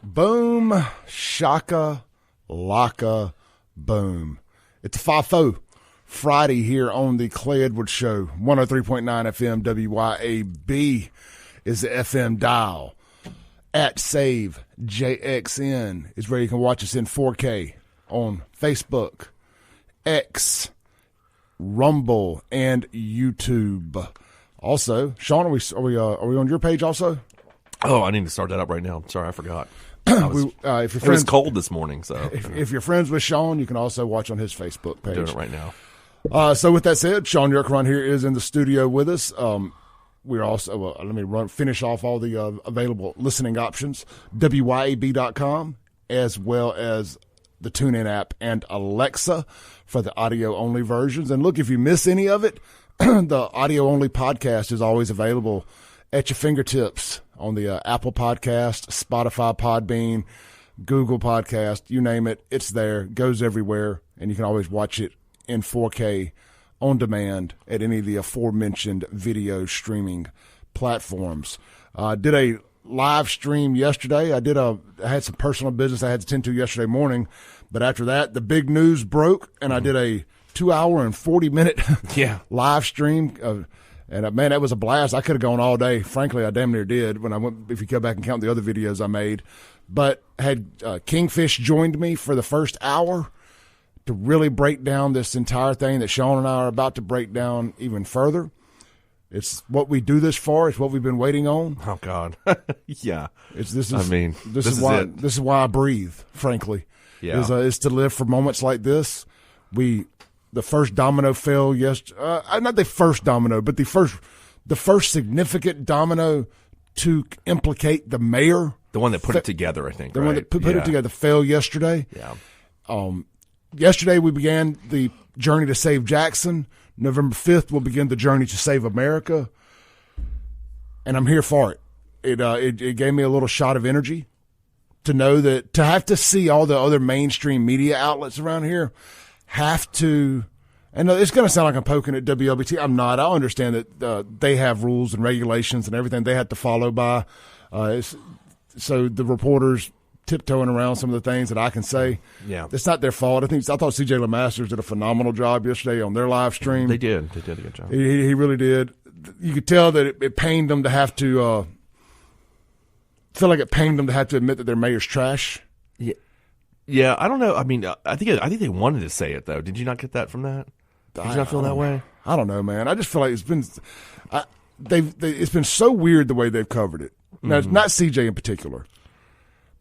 Boom, shaka, laka, boom. It's Fafo Friday here on the Clay Edwards Show. 103.9 FM WYAB is the FM dial. At Save JXN is where you can watch us in 4K on Facebook, X, Rumble, and YouTube. Also, Shaun, are we on your page also? Oh, I need to start that up right now. Sorry, I forgot. It was cold this morning, so if you're friends with Shaun, you can also watch on his Facebook page. I'm doing it right now. So with that said, Shaun Yurtkuran here is in the studio with us. We're also let me finish off all the available listening options. WYAB.com, as well as the TuneIn app and Alexa for the audio-only versions. And look, if you miss any of it, the audio-only podcast is always available at your fingertips on the Apple Podcast, Spotify, Podbean, Google Podcast, you name it. It's there, goes everywhere, and you can always watch it in 4K on demand at any of the aforementioned video streaming platforms. Did a live stream yesterday. I had some personal business I had to tend to yesterday morning, but after that, the big news broke, and I did a 2-hour and 40-minute live stream. And man, that was a blast. I could have gone all day. Frankly, I damn near did when I went, if you go back and count the other videos I made. But had Kingfish joined me for the first hour to really break down this entire thing that Shaun and I are about to break down even further. It's what we do this for. It's what we've been waiting on. Oh God, yeah. This is why I breathe. Frankly, is to live for moments like this. The first domino fell yesterday. Not the first domino, but the first significant domino to implicate the mayor. The one that put it together, I think. The one that put it together fell yesterday. Yeah. Yesterday we began the journey to save Jackson. November 5th we'll begin the journey to save America. And I'm here for it. It gave me a little shot of energy to know that, to have to see all the other mainstream media outlets around here have to, and it's going to sound like I'm poking at WLBT. I'm not. I understand that they have rules and regulations and everything they have to follow by. So the reporters tiptoeing around some of the things that I can say, it's not their fault. I thought CJ LeMasters did a phenomenal job yesterday on their live stream. They did a good job. He really did. You could tell that it pained them to have to feel like it pained them to have to admit that their mayor's trash. Yeah, I don't know. I mean, I think they wanted to say it though. Did you not get that from that? Did you not feel that way? I don't know, man. I just feel like it's been it's been so weird the way they've covered it. Now, it's not CJ in particular,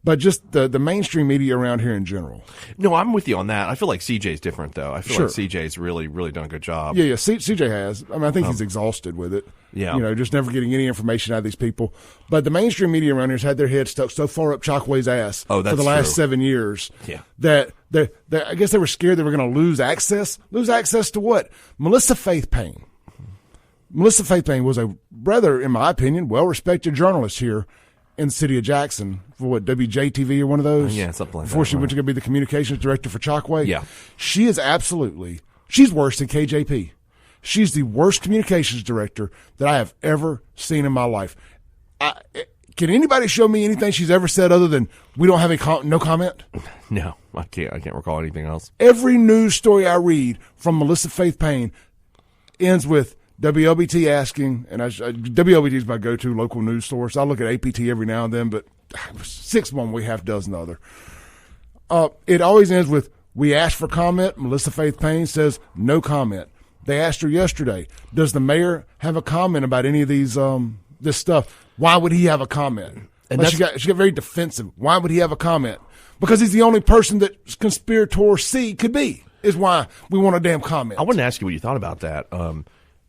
but just the mainstream media around here in general. No, I'm with you on that. I feel like CJ's different though. I feel like CJ's really, really done a good job. Yeah. CJ has. I mean, I think he's exhausted with it. Yeah. Just never getting any information out of these people. But the mainstream media around here has had their heads stuck so far up Chokwe's ass for the last 7 years that I guess they were scared they were going to lose access. Lose access to what? Melissa Faith Payne. Melissa Faith Payne was a rather, in my opinion, well-respected journalist here in the city of Jackson for what, WJTV or one of those? Yeah, something like that. Before she went to go be the communications director for Chokwe. Yeah. She is she's worse than KJP. She's the worst communications director that I have ever seen in my life. Can anybody show me anything she's ever said other than we don't have no comment? No, I can't recall anything else. Every news story I read from Melissa Faith Payne ends with WLBT asking, and WLBT is my go-to local news source. I look at APT every now and then, but 6 one way, half dozen other. It always ends with, we asked for comment. Melissa Faith Payne says no comment. They asked her yesterday, does the mayor have a comment about any of these this stuff? Why would he have a comment? And she got very defensive. Why would he have a comment? Because he's the only person that conspirator C could be, is why we want a damn comment. I wanted to ask you what you thought about that,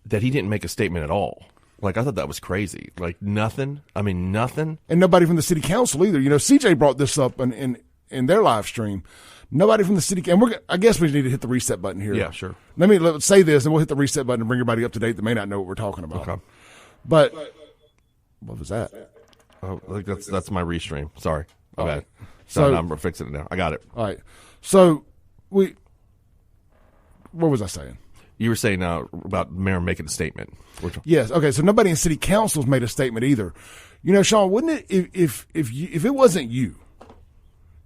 that he didn't make a statement at all. Like, I thought that was crazy. Like, nothing. I mean, nothing. And nobody from the city council either. CJ brought this up in their live stream. Nobody from the city, and I guess we need to hit the reset button here. Yeah, sure. Let's say this, and we'll hit the reset button and bring everybody up to date that may not know what we're talking about. Okay. But what was that? Oh, I think that's my restream. Sorry, my bad. So I'm fixing it now. I got it. All right. So what was I saying? You were saying about the mayor making a statement. Yes. Okay. So nobody in city council's made a statement either. Shaun, wouldn't it if it wasn't you?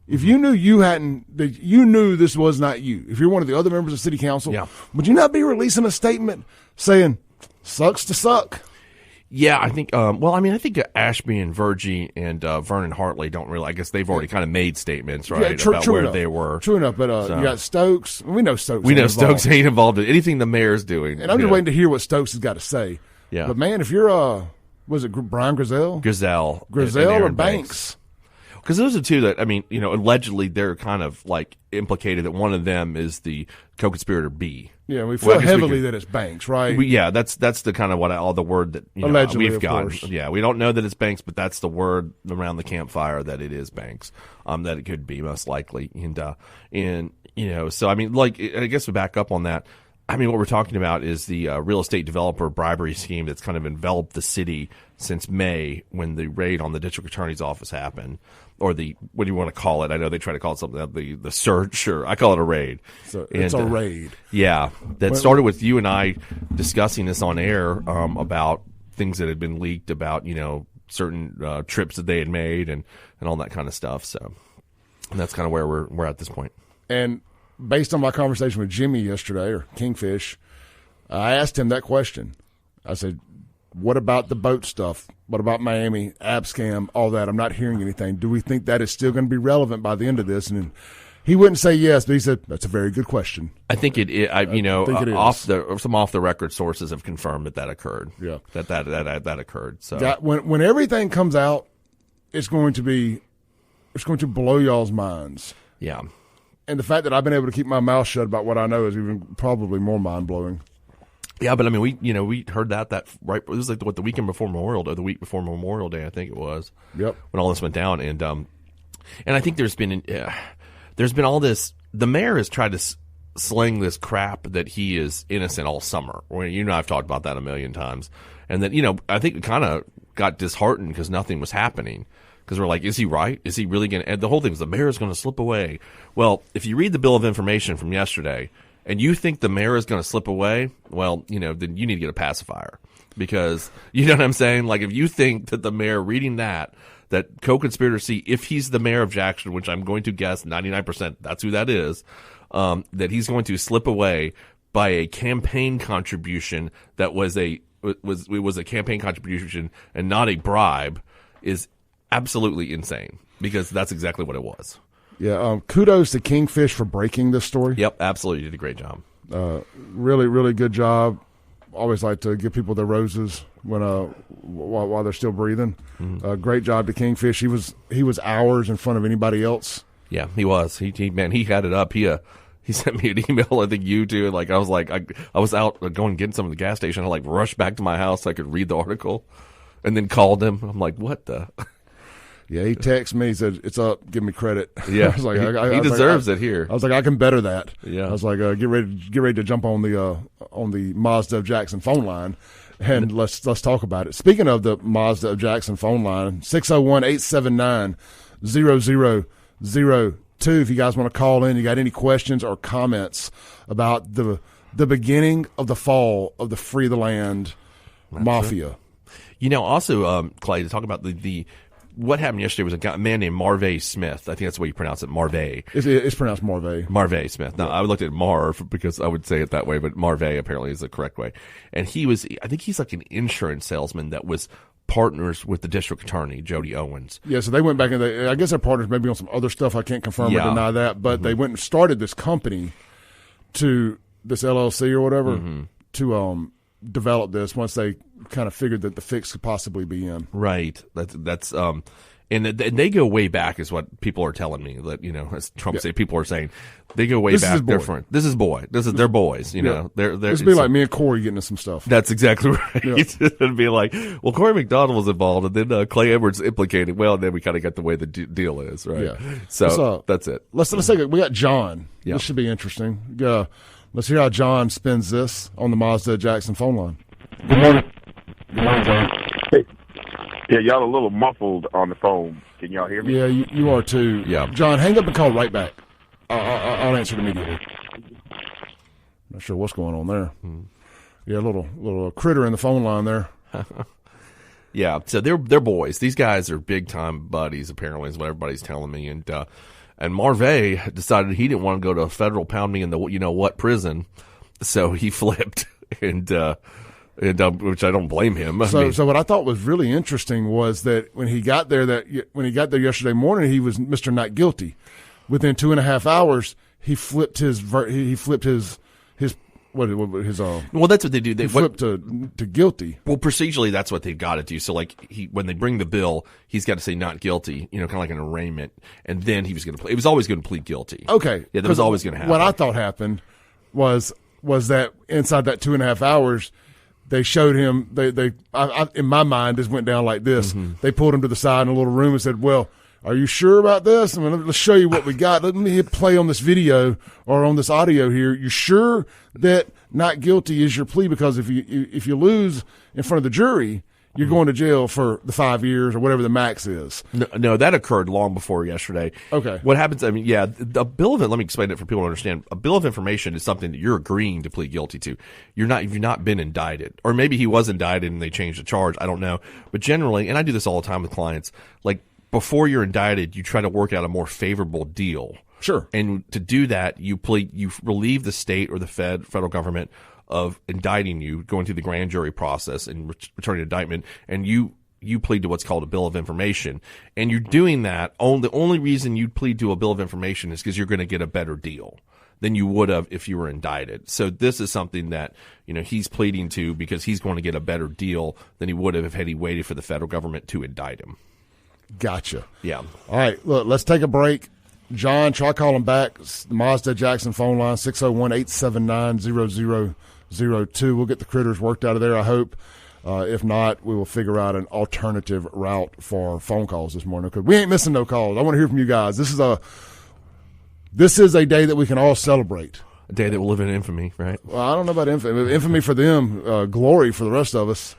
If you knew you knew this was not you, if you're one of the other members of city council, would you not be releasing a statement saying, sucks to suck? Yeah, I think, I think Ashby and Virgie and Vernon Hartley don't really, I guess they've already kind of made statements, right, about where they were. True enough, but you got Stokes. We know Stokes. We know Stokes ain't involved in anything the mayor's doing. And I'm just waiting to hear what Stokes has got to say. Yeah. But, man, if you're, was it Brian Griselle? Griselle or Banks? Because those are two that, allegedly they're kind of like implicated that one of them is the co-conspirator B. Yeah, we feel heavily that it's Banks, right? That's the kind of all the word that allegedly we've got. Course. Yeah, we don't know that it's Banks, but that's the word around the campfire that it is Banks. That it could be most likely, so I guess to back up on that. What we're talking about is the real estate developer bribery scheme that's kind of enveloped the city since May when the raid on the district attorney's office happened, or what do you want to call it? I know they try to call it something, the search, or I call it a raid. So it's a raid. Yeah, that started with you and I discussing this on air about things that had been leaked about, certain trips that they had made and all that kind of stuff. So and that's kind of where we're at this point. And based on my conversation with Jimmy yesterday, or Kingfish, I asked him that question. I said, what about the boat stuff? What about Miami, Abscam, all that? I'm not hearing anything. Do we think that is still going to be relevant by the end of this? And he wouldn't say yes, but he said, that's a very good question. I think it is. I think it is. Some off-the-record sources have confirmed that occurred. Yeah. That occurred. So when everything comes out, it's going to blow y'all's minds. Yeah. And the fact that I've been able to keep my mouth shut about what I know is even probably more mind-blowing. Yeah, but we heard that right. It was like the weekend before Memorial Day, or the week before Memorial Day, I think it was. Yep. When all this went down, and I think there's been all this. The mayor has tried to sling this crap that he is innocent all summer. I've talked about that a million times, and that I think we kind of got disheartened because nothing was happening. Because we're like, is he right? Is he really going to? The whole thing is the mayor is going to slip away. Well, if you read the bill of information from yesterday, and you think the mayor is going to slip away, well, then you need to get a pacifier. Because, you know what I'm saying? Like, if you think that the mayor reading that co-conspirator C, if he's the mayor of Jackson, which I'm going to guess 99% that's who that is, that he's going to slip away by a campaign contribution that was a campaign contribution and not a bribe is absolutely insane, because that's exactly what it was. Yeah, kudos to Kingfish for breaking this story. Yep, absolutely. You did a great job. Really, really good job. Always like to give people their roses while they're still breathing. Mm-hmm. Great job to Kingfish. He was hours in front of anybody else. Yeah, he was. He had it up. He sent me an email, I think you too. Like I was out going getting some at the gas station. I rushed back to my house so I could read the article, and then called him. I'm like, what the? Yeah, he texted me. He said, "It's up. Give me credit." Yeah, I was like, he deserves it here. I was like, I can better that. Yeah, I was like, get ready to jump on the Mazda of Jackson phone line, and let's talk about it. Speaking of the Mazda of Jackson phone line, 601-879-0002. If you guys want to call in, you got any questions or comments about the beginning of the fall of the Free the Land Mafia. Also, Clay, to talk about the what happened yesterday was a man named Marvay Smith. I think that's the way you pronounce it, Marvay. It's pronounced Marvay. Marvay Smith. Now, I looked at Marv because I would say it that way, but Marvay apparently is the correct way. And I think he's like an insurance salesman that was partners with the district attorney, Jody Owens. Yeah, so they went back and I guess they're partners maybe on some other stuff. I can't confirm or deny that, but they went and started this company this LLC or whatever to develop this once they kind of figured that the fix could possibly be in. Right. That's and they go way back is what people are telling me, that as Trump say, people are saying they go way back. Different. This is their boys. They're this would be like me and Corey getting into some stuff. That's exactly right. Yeah. It'd be like, well, Corey McDonald was involved, and then Clay Edwards implicated. Well, and then we kind of got the way the deal is, right? Yeah. So that's it. Let's take it. We got John. Yeah. This should be interesting. Let's hear how John spins this on the Mazda Jackson phone line. Good morning. Good morning, John. Hey. Yeah, y'all a little muffled on the phone. Can y'all hear me? Yeah, you are too. Yeah. John, hang up and call right back. I'll answer it immediately. Not sure what's going on there. Yeah, a little critter in the phone line there. Yeah, so they're boys. These guys are big time buddies. Apparently, is what everybody's telling me. And And Marve decided he didn't want to go to a federal pound me in the you-know-what prison, so he flipped, and which I don't blame him. So what I thought was really interesting was that when he got there yesterday morning, he was Mr. Not Guilty. Within 2.5 hours, he flipped his well, that's what they do. They flipped to guilty. Well, procedurally, that's what they've got to do. So, like, when they bring the bill, he's got to say not guilty, kind of like an arraignment, and then he was going to plead. It was always going to plead guilty. Okay, yeah, that was always going to happen. What I thought happened was that inside that 2.5 hours, they showed him. I in my mind, this went down like this. Mm-hmm. They pulled him to the side in a little room and said, "Well, are you sure about this? I mean, let's show you what we got. Let me hit play on this video or on this audio here. You sure that not guilty is your plea? Because if you lose in front of the jury, you're going to jail for the 5 years or whatever the max is." No, that occurred long before yesterday. Okay. What happens, the bill of it, let me explain it for people to understand. A bill of information is something that you're agreeing to plead guilty to. You've not been indicted. Or maybe he was indicted and they changed the charge. I don't know. But generally, and I do this all the time with clients, like, before you're indicted, you try to work out a more favorable deal. Sure. And to do that, you relieve the state or the federal government of indicting you, going through the grand jury process and returning an indictment, and you plead to what's called a bill of information. And you're doing that, the only reason you plead to a bill of information is because you're going to get a better deal than you would have if you were indicted. So this is something that, he's pleading to because he's going to get a better deal than he would have had he waited for the federal government to indict him. Gotcha. Yeah. All right, look, let's take a break. John, try calling back. The Mazda Jackson phone line, 601-879-0002. We'll get the critters worked out of there, I hope. If not, we will figure out an alternative route for phone calls this morning, because we ain't missing no calls. I want to hear from you guys. This is a day that we can all celebrate. A day that will live in infamy, right? Well, I don't know about infamy. Infamy for them, glory for the rest of us.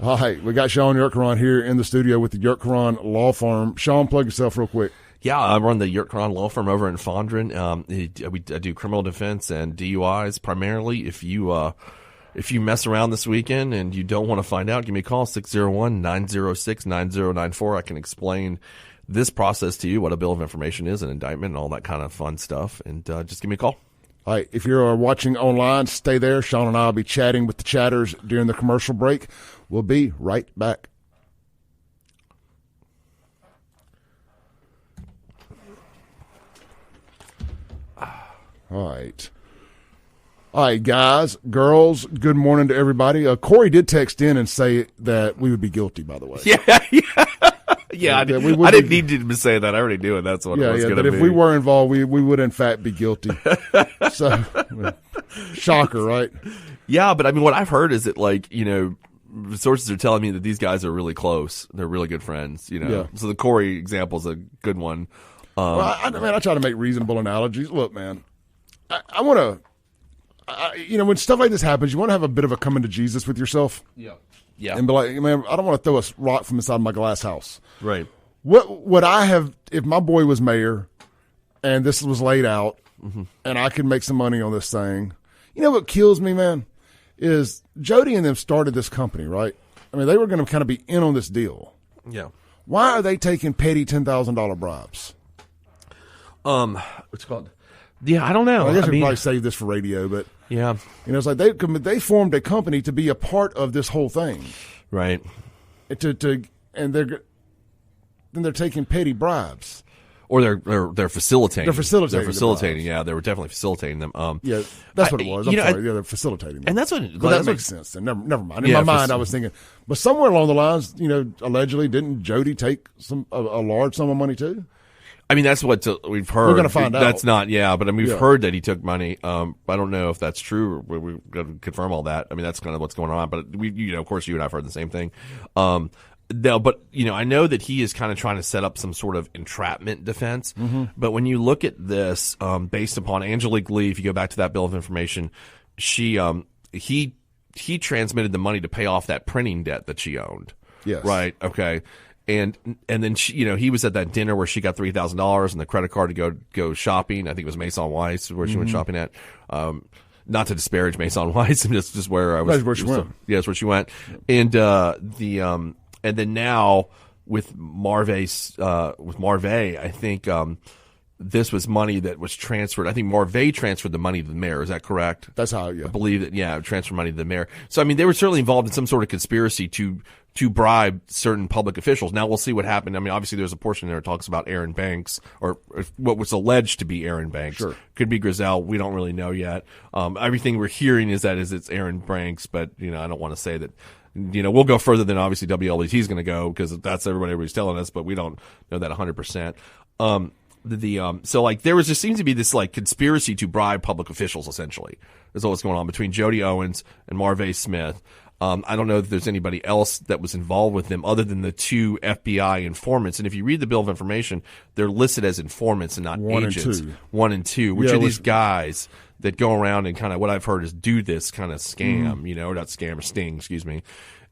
All right, we got Shaun Yurtkuran here in the studio with the Yurtkuran Law Firm. Shaun, plug yourself real quick. Yeah, I run the Yurtkuran Law Firm over in Fondren. I do criminal defense and DUIs primarily. If you mess around this weekend and you don't want to find out, give me a call, 601-906-9094. I can explain this process to you, what a bill of information is, an indictment, and all that kind of fun stuff. And just give me a call. All right, if you're watching online, stay there. Shaun and I will be chatting with the chatters during the commercial break. We'll be right back. All right, guys, girls, good morning to everybody. Corey did text in and say that we would be guilty, by the way. Yeah, I didn't need you to say that. I already knew it. That's what it was going to be. But if we were involved, we would, in fact, be guilty. So, shocker, right? Yeah, but I mean, what I've heard is that, like, sources are telling me that these guys are really close. They're really good friends, Yeah. So the Corey example is a good one. Well, I try to make reasonable analogies. Look, man, I want to, when stuff like this happens, you want to have a bit of a coming to Jesus with yourself. Yeah. And be like, man, I don't want to throw a rock from inside my glass house. Right. What would I have, if my boy was mayor and this was laid out and I could make some money on this thing? What kills me, man, is Jody and them started this company, right? I mean, they were going to kind of be in on this deal. Yeah. Why are they taking petty $10,000 bribes? What's it called? Yeah, I don't know. Well, I guess we probably save this for radio, but yeah, it's like they formed a company to be a part of this whole thing, right? And they're taking petty bribes, or they're facilitating. They're facilitating. Yeah, they were definitely facilitating them. Yeah, that's what it was. I'm sorry. They're facilitating them. And that's what. That makes sense. Then never mind. In my mind, I was thinking, but somewhere along the lines, allegedly, didn't Jody take a large sum of money too? I mean, that's what we've heard. We're going to find out. That's not, but I mean, we've heard that he took money. I don't know if that's true. We've got to confirm all that. I mean, that's kind of what's going on. But of course, you and I've heard the same thing. I know that he is kind of trying to set up some sort of entrapment defense. Mm-hmm. But when you look at this, based upon Angelique Lee, if you go back to that bill of information, he transmitted the money to pay off that printing debt that she owned. Yes. Right. Okay. And then she, he was at that dinner where she got $3,000 and the credit card to go shopping. I think it was Maison Weiss where she went shopping at. Not to disparage Maison Weiss, just where I was. That's where she went. Yeah, that's where she went. And and then now with Marve, I think this was money that was transferred. I think Marvay transferred the money to the mayor. Is that correct? That's how, yeah. I believe that, yeah, transfer money to the mayor. So, I mean, they were certainly involved in some sort of conspiracy to bribe certain public officials. Now we'll see what happened. I mean, obviously there's a portion there that talks about Aaron Banks, or what was alleged to be Aaron Banks. Sure. Could be Griselle. We don't really know yet. Everything we're hearing is it's Aaron Banks, but, you know, I don't want to say that, you know, we'll go further than obviously WLBT is going to go, because that's everybody's telling us, but we don't know that 100%. So like there seems to be this like conspiracy to bribe public officials, essentially, is what's going on between Jody Owens and Marvay Smith. I don't know if there's anybody else that was involved with them other than the two FBI informants. And if you read the bill of information, they're listed as informants and not agents. 1 and 2, which are these guys that go around and kind of, what I've heard is do this kind of scam, you know, or not scam, or sting, excuse me.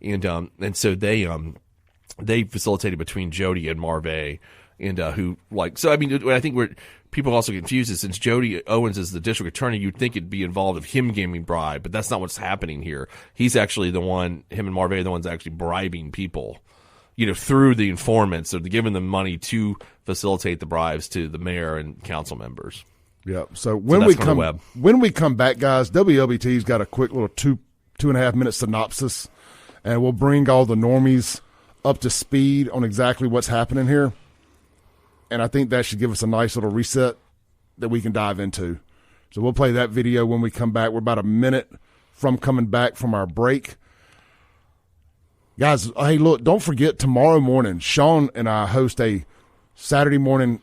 And so they facilitated between Jody and Marvay. And who, like, so I mean, I think people also confused is, since Jody Owens is the district attorney, you'd think it'd be involved of him giving bribe, but that's not what's happening here. He's actually the one, him and Marvay are the ones actually bribing people, you know, through the informants, so they're giving them money to facilitate the bribes to the mayor and council members. Yeah. So when we come back, guys, WLBT's got a quick little 2.5 minute synopsis, and we'll bring all the normies up to speed on exactly what's happening here. And I think that should give us a nice little reset that we can dive into. So we'll play that video when we come back. We're about a minute from coming back from our break. Guys, hey, look, don't forget, tomorrow morning, Shaun and I host a Saturday morning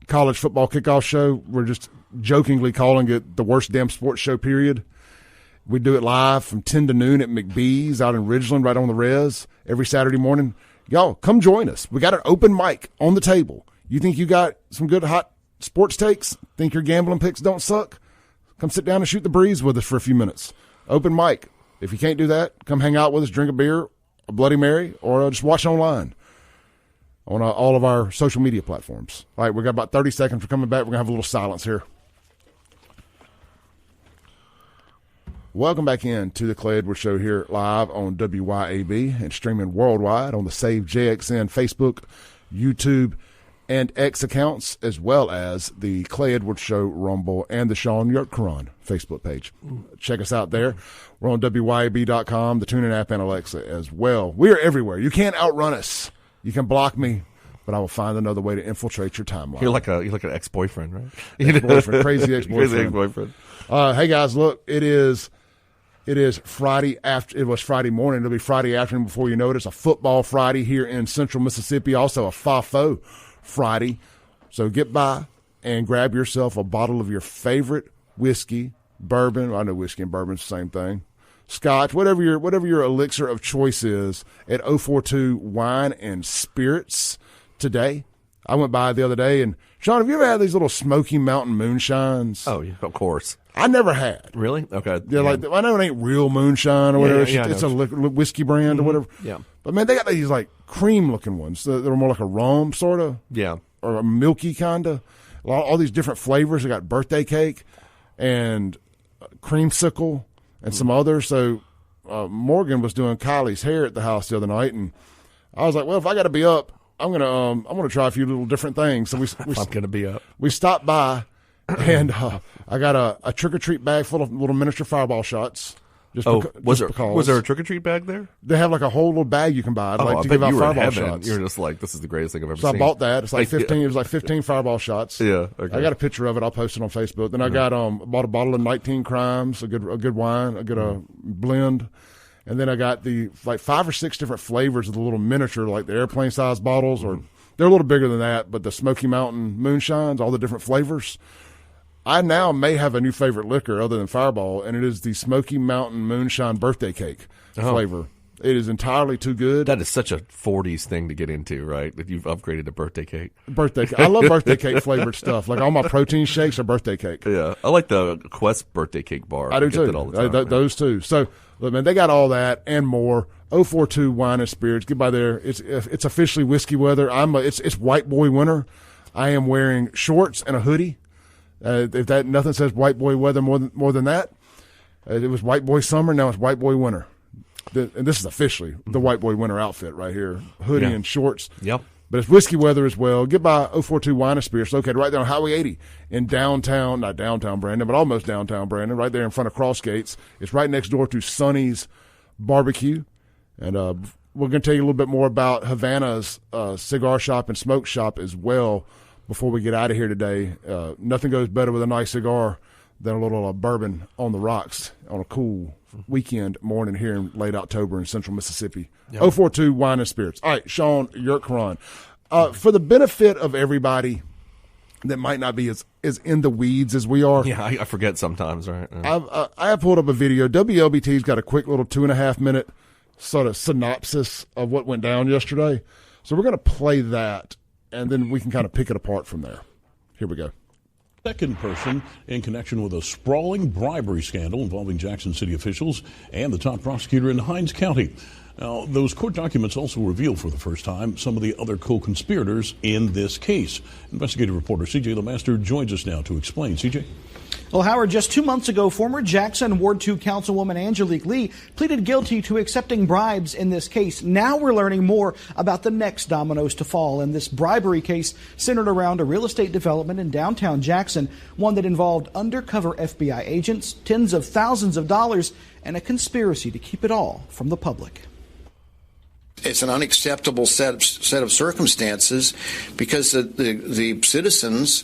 college football kickoff show. We're just jokingly calling it the worst damn sports show, period. We do it live from 10 to noon at McBee's out in Ridgeland, right on the res, every Saturday morning. Y'all, come join us. We got an open mic on the table. You think you got some good hot sports takes? Think your gambling picks don't suck? Come sit down and shoot the breeze with us for a few minutes. Open mic. If you can't do that, come hang out with us, drink a beer, a Bloody Mary, or just watch online on all of our social media platforms. All right, we got about 30 seconds for coming back. We're going to have a little silence here. Welcome back in to the Clay Edwards Show here live on WYAB and streaming worldwide on the Save JXN Facebook, YouTube, and X accounts, as well as the Clay Edwards Show Rumble and the Shaun Yurtkuran Facebook page. Check us out there. We're on WYAB.com, the TuneIn app, and Alexa as well. We are everywhere. You can't outrun us. You can block me, but I will find another way to infiltrate your timeline. You're like an ex-boyfriend, right? Ex-boyfriend, crazy ex-boyfriend. Crazy ex-boyfriend. Hey guys, look, it is Friday after. It was Friday morning. It'll be Friday afternoon before you know it. It's a football Friday here in Central Mississippi. Also a Fafo Friday. So get by and grab yourself a bottle of your favorite whiskey, bourbon. I know whiskey and bourbon's the same thing. Scotch, whatever your elixir of choice is, at 042 Wine and Spirits today. I went by the other day, and Shaun, have you ever had these little Smoky Mountain moonshines? Oh, yeah, of course. I never had. Really? Okay. Yeah, like, I know it ain't real moonshine or whatever. It's a whiskey brand or whatever. Yeah. But man, they got these like cream-looking ones. They're more like a rum sort of. Yeah. Or a milky kind of. All these different flavors. They got birthday cake and creamsicle and some others. So Morgan was doing Kylie's hair at the house the other night, and I was like, well, if I got to be up, I'm gonna try a few little different things. So I'm gonna be up. We stopped by, and I got a trick or treat bag full of little miniature fireball shots. Was there a trick or treat bag there? They have like a whole little bag you can buy to give out fireball shots. You're just like, this is the greatest thing I've ever seen. So I bought that. It's like 15. It was like 15 fireball shots. Yeah. Okay. I got a picture of it. I'll post it on Facebook. Then I got bought a bottle of 19 Crimes, a good wine, a good blend. And then I got the like 5 or 6 different flavors of the little miniature, like the airplane size bottles, or they're a little bigger than that, but the Smoky Mountain moonshines, all the different flavors. I now may have a new favorite liquor other than Fireball, and it is the Smoky Mountain Moonshine birthday cake flavor. It is entirely too good. That is such a 40s thing to get into, right? That you've upgraded to birthday cake. Birthday cake. I love birthday cake flavored stuff. Like all my protein shakes are birthday cake. Yeah. I like the Quest birthday cake bar. I do too. All the time, those two. So, look, man, they got all that and more. 042 Wine and Spirits. Get by there. It's officially whiskey weather. It's white boy winter. I am wearing shorts and a hoodie. If that nothing says white boy weather more than that. It was white boy summer. Now it's white boy winter. And this is officially the white boy winter outfit right here. Hoodie and shorts. Yep. But it's whiskey weather as well. Get by 042 Wine and Spirits, located right there on Highway 80 in downtown, not downtown Brandon, but almost downtown Brandon, right there in front of Cross Gates. It's right next door to Sonny's Barbecue. And we're going to tell you a little bit more about Havana's cigar shop and smoke shop as well before we get out of here today. Nothing goes better with a nice cigar than a little bourbon on the rocks on a cool weekend morning here in late October in central Mississippi. Yep. 042 Wine and Spirits. All right, Shaun Yurtkuran. For the benefit of everybody that might not be as in the weeds as we are. Yeah, I forget sometimes, right? I have pulled up a video. WLBT's got a quick little 2.5-minute sort of synopsis of what went down yesterday. So we're going to play that, and then we can kind of pick it apart from there. Here we go. Second person in connection with a sprawling bribery scandal involving Jackson City officials and the top prosecutor in Hinds County. Now, those court documents also reveal for the first time some of the other co-conspirators in this case. Investigative reporter C.J. LeMaster joins us now to explain. C.J.? Well, Howard, just 2 months ago, former Jackson Ward 2 Councilwoman Angelique Lee pleaded guilty to accepting bribes in this case. Now we're learning more about the next dominoes to fall in this bribery case centered around a real estate development in downtown Jackson, one that involved undercover FBI agents, tens of thousands of dollars, and a conspiracy to keep it all from the public. It's an unacceptable set of circumstances because the citizens,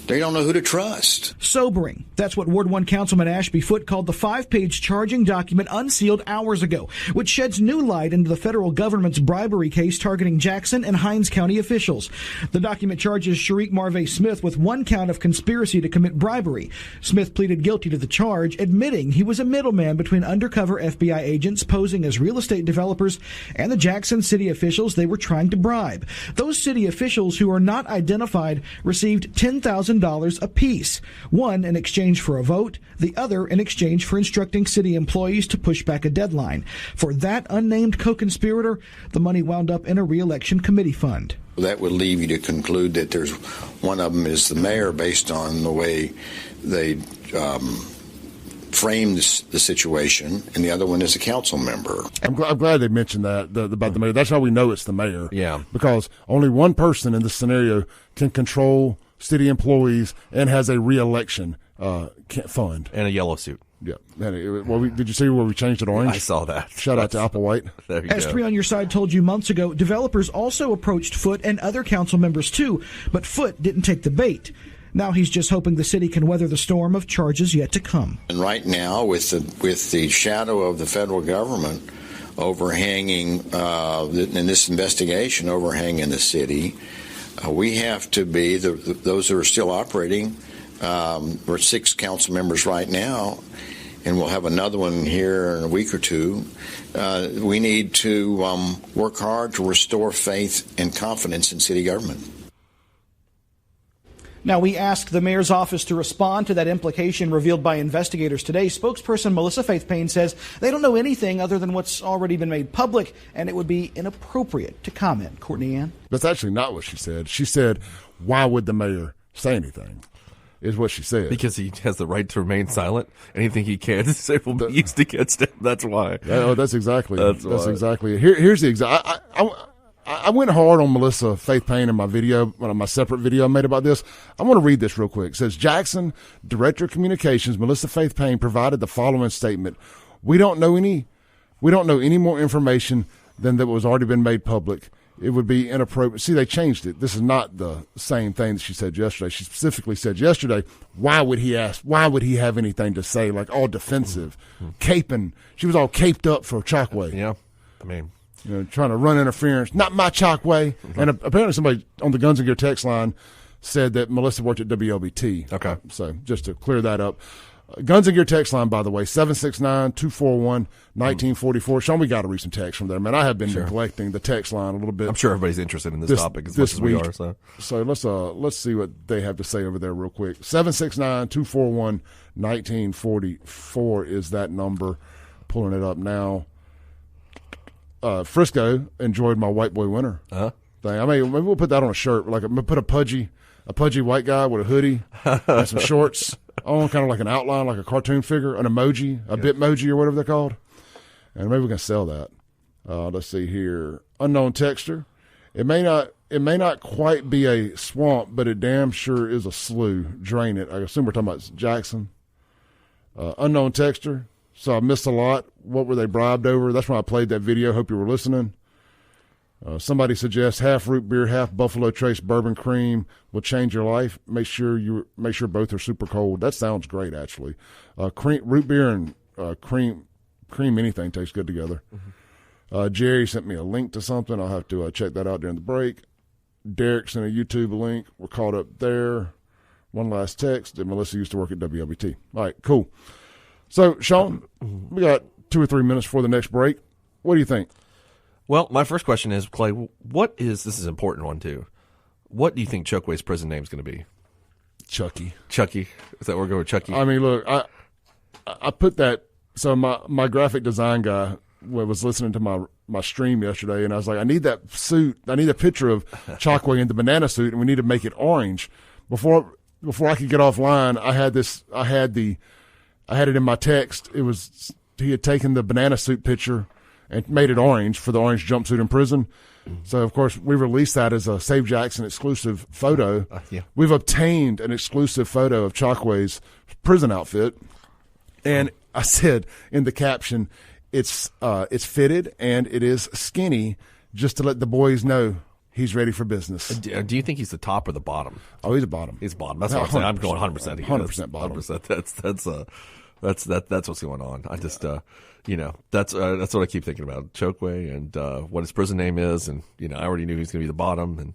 they don't know who to trust. Sobering. That's what Ward 1 Councilman Ashby Foote called the 5-page charging document unsealed hours ago, which sheds new light into the federal government's bribery case targeting Jackson and Hinds County officials. The document charges Shariq Marvay Smith with 1 count of conspiracy to commit bribery. Smith pleaded guilty to the charge, admitting he was a middleman between undercover FBI agents posing as real estate developers and the Jackson City officials they were trying to bribe. Those city officials who are not identified received $10,000 apiece, one in exchange for a vote, the other in exchange for instructing city employees to push back a deadline. For that unnamed co-conspirator, the money wound up in a re-election committee fund. That would leave you to conclude that there's one of them is the mayor based on the way they framed the situation, and the other one is a council member. I'm glad they mentioned that about the mayor. That's how we know it's the mayor. Yeah. Because only one person in this scenario can control city employees and has a re-election fund. And a yellow suit. Yeah. Did you see where we changed it orange? I saw that. Shout out to Applewhite. There you As go. 3 on Your Side told you months ago, developers also approached Foote and other council members too, but Foote didn't take the bait. Now he's just hoping the city can weather the storm of charges yet to come. And right now, with the shadow of the federal government overhanging, in this investigation overhanging the city, we have to be, those who are still operating, we're 6 council members right now, and we'll have another one here in a week or two. We need to work hard to restore faith and confidence in city government. Now, we asked the mayor's office to respond to that implication revealed by investigators today. Spokesperson Melissa Faith Payne says they don't know anything other than what's already been made public, and it would be inappropriate to comment. Courtney Ann? That's actually not what she said. She said, why would the mayor say anything, is what she said. Because he has the right to remain silent. Anything he can say will be used against him. That's why. That's exactly That's exactly it. Here's the exact. I went hard on Melissa Faith Payne in my video, my separate video I made about this. I want to read this real quick. It says, Jackson Director of Communications, Melissa Faith Payne, provided the following statement. We don't know any more information than that was already been made public. It would be inappropriate. See, they changed it. This is not the same thing that she said yesterday. She specifically said yesterday, why would he have anything to say, like all defensive, caping. She was all caped up for Chokwe. Yeah. I mean, trying to run interference. Not my Chokwe. And apparently somebody on the Guns and Gear text line said that Melissa worked at WLBT. Okay. So just to clear that up. Guns and Gear text line, by the way, 769-241-1944. Shaun, we got to read some text from there, man. I have been neglecting the text line a little bit. I'm sure everybody's interested in this topic as much as we are. So let's see what they have to say over there real quick. 769-241-1944 is that number. Pulling it up now. Frisco enjoyed my white boy winter thing. I mean, maybe we'll put that on a shirt. Like, I'm gonna put a pudgy white guy with a hoodie and some shorts on, kind of like an outline, like a cartoon figure, an emoji, a Bitmoji or whatever they're called. And maybe we can sell that. Let's see here. Unknown texter. It may not quite be a swamp, but it damn sure is a slough. Drain it. I assume we're talking about Jackson. Unknown texture. So I missed a lot. What were they bribed over? That's when I played that video. Hope you were listening. Somebody suggests half root beer, half Buffalo Trace bourbon cream will change your life. Make sure both are super cold. That sounds great, actually. Root beer and cream anything tastes good together. Mm-hmm. Jerry sent me a link to something. I'll have to check that out during the break. Derek sent a YouTube link. We're caught up there. One last text. And Melissa used to work at WLBT. All right, cool. So, Shaun, we got 2 or 3 minutes before the next break. What do you think? Well, my first question is, Clay, this is an important one, too. What do you think Chokwe's prison name is going to be? Chucky. Chucky? Is that where we're going with Chucky? I mean, look, I put that, so my graphic design guy was listening to my stream yesterday, and I was like, I need that suit. I need a picture of Chokwe in the banana suit, and we need to make it orange. Before I could get offline, I had it in my text. He had taken the banana suit picture and made it orange for the orange jumpsuit in prison. So, of course, we released that as a Save Jackson exclusive photo. Yeah. We've obtained an exclusive photo of Chokwe's prison outfit. And I said in the caption, it's fitted and it is skinny, just to let the boys know he's ready for business. Do you think he's the top or the bottom? Oh, he's a bottom. He's bottom. That's what I'm saying. I'm going 100%. 100% bottom. 100%. That's what's going on. I just, that's what I keep thinking about. Chokwe and what his prison name is, and I already knew he was going to be the bottom, and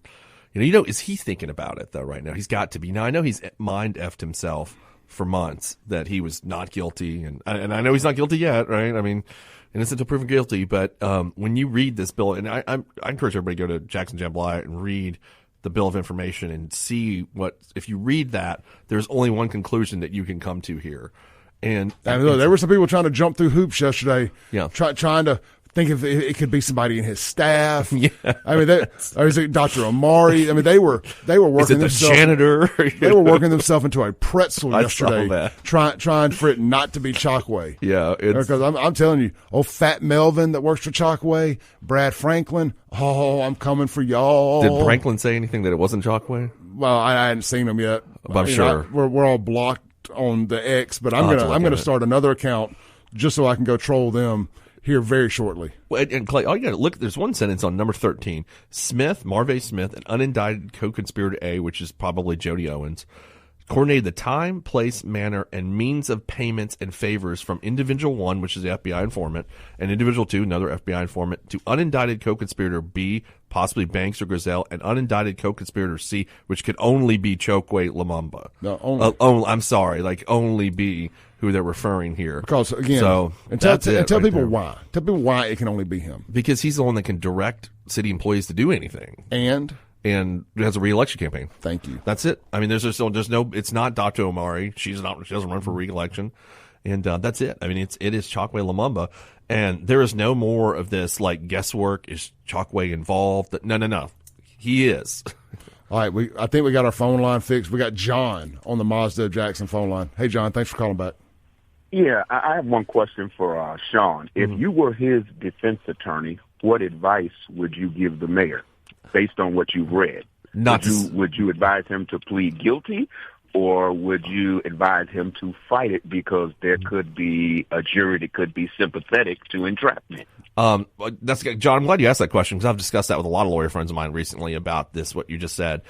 is he thinking about it though right now? He's got to be. Now I know he's mind effed himself for months that he was not guilty, and I know he's not guilty yet, right? I mean, innocent until proven guilty. But when you read this bill, and I encourage everybody to go to Jackson Jambalaya and read the bill of information and see if you read that, there's only one conclusion that you can come to here. And there were some people trying to jump through hoops yesterday, trying to think if it could be somebody in his staff. Yeah. I mean, or is it Dr. Omari? I mean, they were working themselves. Janitor? They were working themselves into a pretzel yesterday, trying for it not to be Chokwe. Yeah, because I'm telling you, Fat Melvin that works for Chokwe, Brad Franklin. Oh, I'm coming for y'all. Did Franklin say anything that it wasn't Chokwe? Well, I hadn't seen him yet. I'm sure we're all blocked on the X, but I'm gonna start another account just so I can go troll them here very shortly. Well, and Clay, all you got to look. There's one sentence on number 13. Marve Smith, an unindicted co-conspirator A, which is probably Jody Owens, coordinated the time, place, manner, and means of payments and favors from individual 1, which is the FBI informant, and individual 2, another FBI informant, to unindicted co-conspirator B, possibly Banks or Griselle, and unindicted co-conspirator C, which could only be Chokwe Lumumba. No, only. I'm sorry, only be who they're referring here. Because, again, tell people why. Tell people why it can only be him. Because he's the one that can direct city employees to do anything. And has a re-election campaign. There's That's it. I mean, there's no. It's not Dr. Omari. She doesn't run for re-election, and that's it. I mean, it is Chokwe Lumumba, and there is no more of this guesswork. Is Chokwe involved? No. He is. All right, I think we got our phone line fixed. We got John on the Mazda Jackson phone line. Hey, John, thanks for calling back. Yeah, I have one question for Shaun. If you were his defense attorney, what advice would you give the mayor based on what you've read? Would you advise him to plead guilty, or would you advise him to fight it because there could be a jury that could be sympathetic to entrapment? That's John. I'm glad you asked that question, because I've discussed that with a lot of lawyer friends of mine recently about this, what you just said.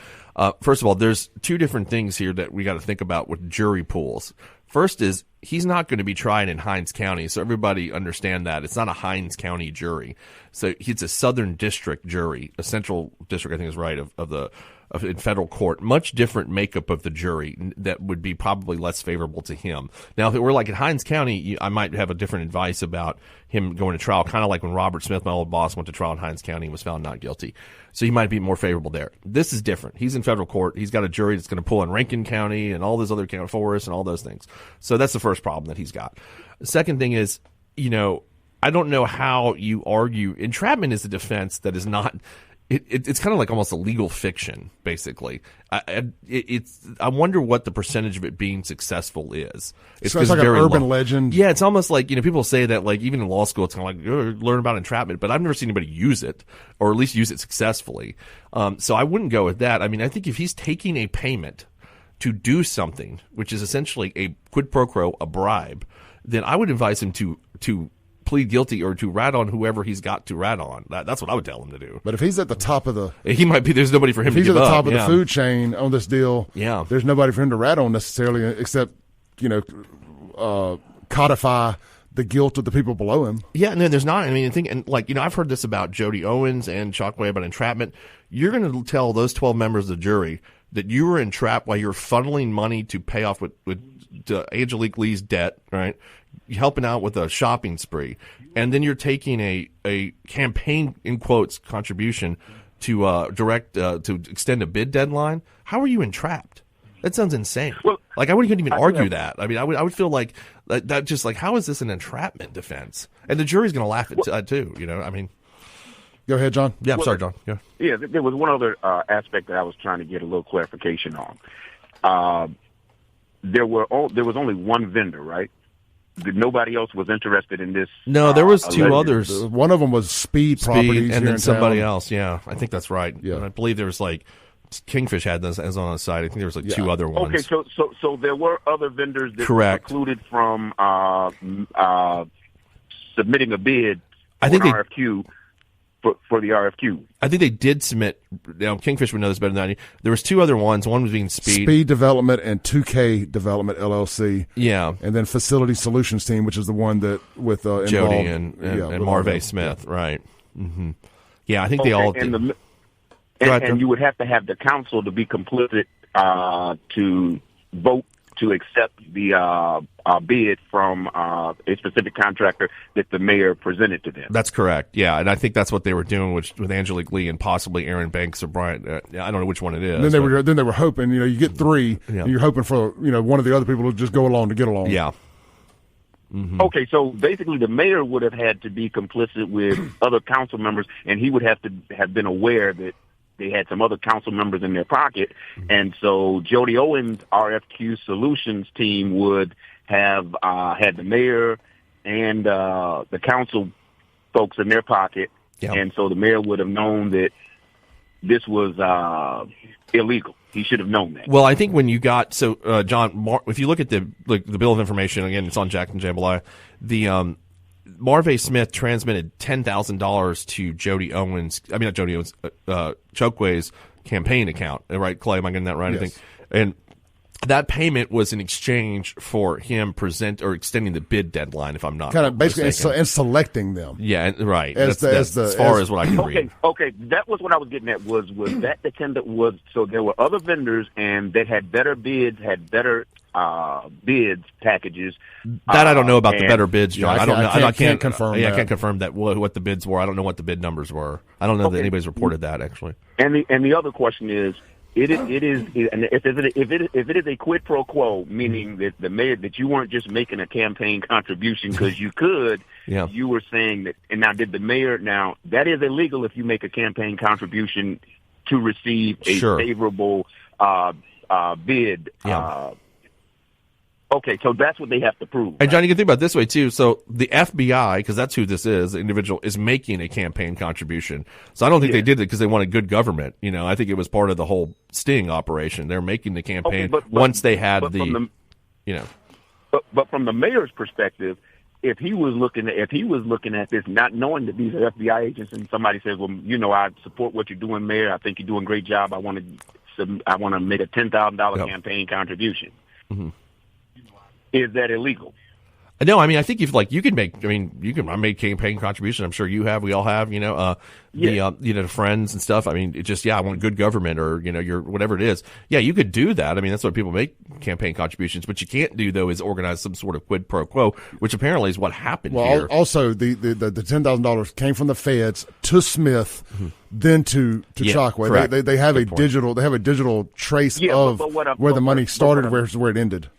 First of all, there's two different things here that we got to think about with jury pools. First is he's not going to be tried in Hinds County, so everybody understand that. It's not a Hinds County jury. So it's a Southern District jury, a Central District, I think is right, in federal court. Much different makeup of the jury that would be probably less favorable to him. Now, if it were like in Hinds County, I might have a different advice about him going to trial, kind of like when Robert Smith, my old boss, went to trial in Hinds County and was found not guilty. So he might be more favorable there. This is different. He's in federal court. He's got a jury that's going to pull in Rankin County and all those other county forests and all those things. So that's the first problem that he's got. The second thing is, I don't know how you argue. Entrapment is a defense that is not it's kind of like almost a legal fiction, basically. I wonder what the percentage of it being successful is. It's like an urban legend. Yeah, it's almost like, people say that, like, even in law school, it's kind of like, learn about entrapment, but I've never seen anybody use it, or at least use it successfully. So I wouldn't go with that. I mean, I think if he's taking a payment to do something, which is essentially a quid pro quo, a bribe, then I would advise him to plead guilty or to rat on whoever he's got to rat on. That's what I would tell him to do. But if he's at the top of the... He might be. There's nobody for him to give up. If he's at the top of the food chain on this deal, there's nobody for him to rat on necessarily, except, codify the guilt of the people below him. Yeah, and then there's not. I mean, I've heard this about Jody Owens and Chokwe about entrapment. You're going to tell those 12 members of the jury that you were entrapped while you're funneling money to pay off with Angelique Lee's debt, right? Helping out with a shopping spree, and then you're taking a campaign, in quotes, contribution to to extend a bid deadline. How are you entrapped? That sounds insane. Well, like, I couldn't even argue that. I mean, I would feel like that just like, how is this an entrapment defense? And the jury's going to laugh at too. I mean, go ahead, John. Yeah, I'm sorry, John. Yeah, there was one other aspect that I was trying to get a little clarification on. There was only one vendor, right? Nobody else was interested in this. No, there was two others. One of them was Speed Properties, and then somebody town. else. Yeah, I think that's right. Yeah, and I believe there was like Kingfish had this as on the side. I think there was like two other ones. Okay, so there were other vendors that were precluded from submitting a bid for RFQ. For the RFQ. I think they did submit. Kingfish would know this better than I do. There was two other ones. One was being Speed Development and 2K Development LLC. Yeah, and then Facility Solutions Team, which is the one that with Jody and Marve Smith, right? Mm-hmm. Yeah, I think they all did. And you would have to have the council to be complicit to vote to accept the bid from a specific contractor that the mayor presented to them. That's correct. Yeah, and I think that's what they were doing with Angelique Lee and possibly Aaron Banks or Brian. I don't know which one it is. And then they were hoping. You get three, and you're hoping for one of the other people to just go along to get along. Yeah. Mm-hmm. Okay, so basically the mayor would have had to be complicit with other council members, and he would have to have been aware that they had some other council members in their pocket, and so Jody Owens' RFQ Solutions team would have had the mayor and the council folks in their pocket, and so the mayor would have known that this was illegal. He should have known that. Well, I think when you got John, if you look at the bill of information again, it's on Jack and Jambalaya. The Marve Smith transmitted $10,000 to Jody Owens. I mean, not Jody Owens, Chokwe's campaign account. Right, Clay? Am I getting that right? Yes. I think. And that payment was in exchange for him extending the bid deadline, if I'm not kind of basically mistaken. and selecting them. Yeah, right. That's as far as what I can read. Okay, that was what I was getting at. Was that the tender was? So there were other vendors, and that had better bids, had better bids packages. That I don't know about the better bids, John. I can't confirm. Yeah, I can't confirm that what the bids were. I don't know what the bid numbers were. I don't know that anybody's reported that actually. And the other question is. It is, and if it is a quid pro quo, meaning that the mayor, that you weren't just making a campaign contribution because you could, you were saying that. And now, did the mayor? Now that is illegal if you make a campaign contribution to receive a favorable bid. Yeah. Okay, so that's what they have to prove. And John, you can think about it this way too. So the FBI, because that's who this is, the individual, is making a campaign contribution. So I don't think they did it because they wanted good government. I think it was part of the whole sting operation. They're making the campaign once they had But from the mayor's perspective, if he was looking at this, not knowing that these are FBI agents, and somebody says, "Well, I support what you're doing, Mayor. I think you're doing a great job. I want to make a $10,000 campaign contribution." Mm-hmm. Is that illegal? No, I mean, I think if you can make, I made campaign contributions. I'm sure you have, we all have, to friends and stuff. I mean, it just, I want good government or, your, whatever it is. Yeah, you could do that. I mean, that's what people make campaign contributions. What you can't do though is organize some sort of quid pro quo, which apparently is what happened here. Also the $10,000 came from the feds to Smith, then to Chokwe. They have a digital trace of where the money started versus where it ended.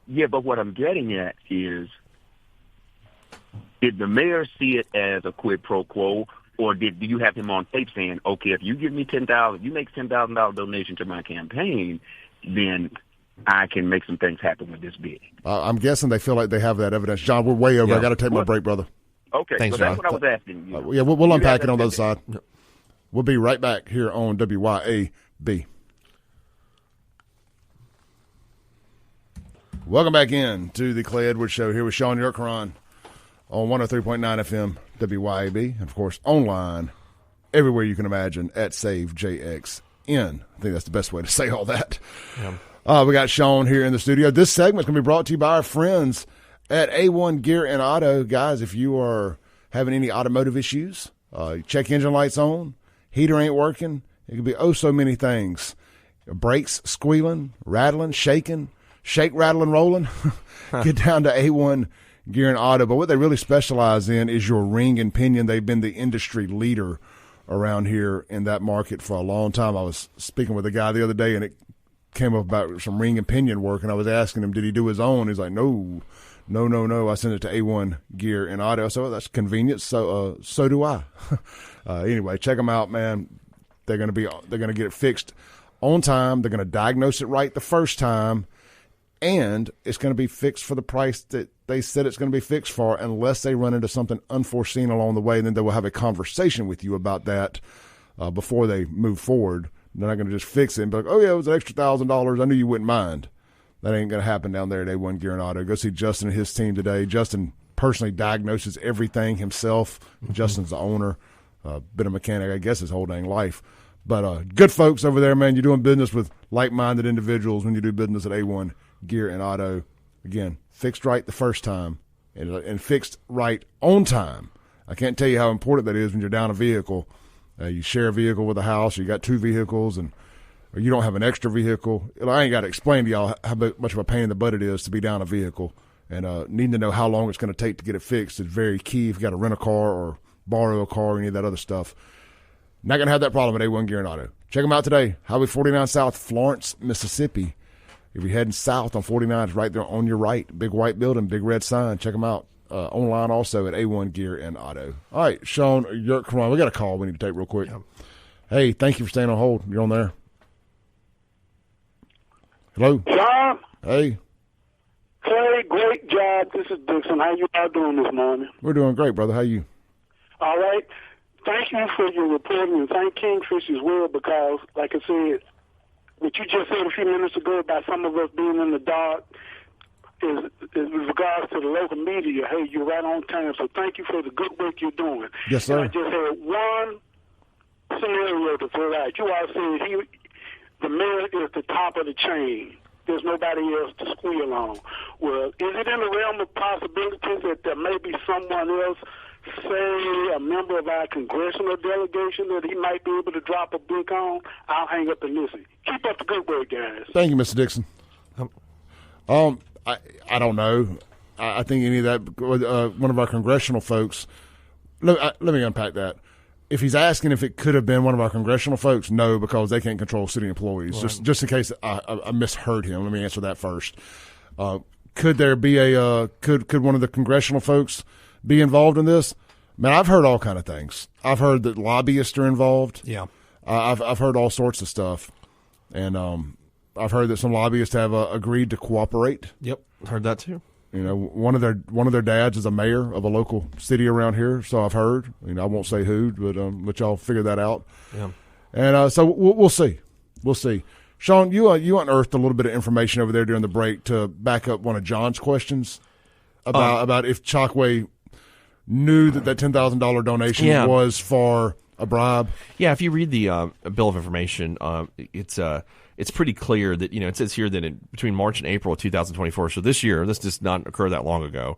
Yeah, but what I'm getting at is, did the mayor see it as a quid pro quo, Or do you have him on tape saying, okay, if you give me $10,000, you make $10,000 donation to my campaign, then I can make some things happen with this bid? I'm guessing they feel like they have that evidence. John, we're way over. I got to take my break, brother. Okay, thanks, so that's John. what I was asking you. Yeah, we'll unpack it on the other side. We'll be right back here on WYAB. Welcome back in to the Clay Edwards Show here with Shaun Yurtkuran on 103.9 FM WYAB, and of course online everywhere you can imagine at SaveJXN. I think that's the best way to say all that. Yeah. We got Shaun here in the studio. This segment is going to be brought to you by our friends at A1 Gear and Auto. Guys, if you are having any automotive issues, check engine lights on, heater ain't working, it could be so many things. Brakes squealing, rattling, shaking, shake, rattling, rolling. Get down to A1 Gear and Auto. But what they really specialize in is your ring and pinion. They've been the industry leader around here in that market for a long time. I was speaking with a guy the other day, and it came up about some ring and pinion work, and I was asking him, did he do his own? He's like, no. I sent it to A1 Gear and Auto. So that's convenient. So do I. Anyway, check them out, man. They're going to get it fixed on time. They're going to diagnose it right the first time. And it's going to be fixed for the price that they said it's going to be fixed for, unless they run into something unforeseen along the way. And then they will have a conversation with you about that before they move forward. They're not going to just fix it and be like, oh, yeah, it was an extra $1,000. I knew you wouldn't mind. That ain't going to happen down there at A1 Gear and Auto. Go see Justin and his team today. Justin personally diagnoses everything himself. Mm-hmm. Justin's the owner. Been a mechanic, I guess, his whole dang life. But good folks over there, man. You're doing business with like-minded individuals when you do business at A1 Gear and Auto. Again, fixed right the first time and fixed right on time. I can't tell you how important that is when you're down a vehicle. You share a vehicle with a house, you got two vehicles, or you don't have an extra vehicle. I ain't got to explain to y'all how much of a pain in the butt it is to be down a vehicle. And needing to know how long it's going to take to get it fixed is very key if you got to rent a car or borrow a car or any of that other stuff. Not going to have that problem at A1 Gear and Auto. Check them out today. Highway 49 South, Florence, Mississippi. If you're heading south on 49, it's right there on your right. Big white building, big red sign. Check them out. Online also at A1 Gear and Auto. All right, Shaun Yurtkuran. We got a call we need to take real quick. Yeah. Hey, thank you for staying on hold. You're on there. Hello? Shaun? Hey. Clay, great job. This is Dixon. How you all doing this morning? We're doing great, brother. How you? All right. Thank you for your reporting, and thank Kingfish as well, because, like I said, what you just said a few minutes ago about some of us being in the dark is with regards to the local media. Hey, you're right on time, so thank you for the good work you're doing. Yes, sir. And I just had one scenario to throw out. You all said the mayor is the top of the chain. There's nobody else to squeal on. Well, is it in the realm of possibilities that there may be someone else, say a member of our congressional delegation, that he might be able to drop a brick on? I'll hang up and listen. Keep up the good work, guys. Thank you, Mr. Dixon. I don't know. I think any of that, one of our congressional folks, let me unpack that. If he's asking if it could have been one of our congressional folks, no, because they can't control city employees. Right. Just in case I misheard him, let me answer that first. Could there be could one of the congressional folks be involved in this? Man, I've heard all kind of things. I've heard that lobbyists are involved. Yeah, I've heard all sorts of stuff, and I've heard that some lobbyists have agreed to cooperate. Yep, heard that too. You know, one of their dads is a mayor of a local city around here, so I've heard. You know, I won't say who, but let y'all figure that out. Yeah, and so we'll see. We'll see. Shaun, you unearthed a little bit of information over there during the break to back up one of John's questions about if Chokwe knew that $10,000 donation was for a bribe. Yeah, if you read the bill of information, it's pretty clear that, you know, it says here that between March and April of 2024, so this year, this does not occur that long ago,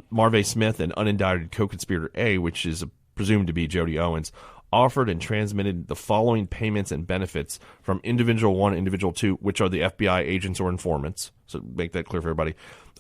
Marve Smith and unindicted co-conspirator A, which is presumed to be Jody Owens, offered and transmitted the following payments and benefits from Individual 1 and Individual 2, which are the FBI agents or informants, so make that clear for everybody,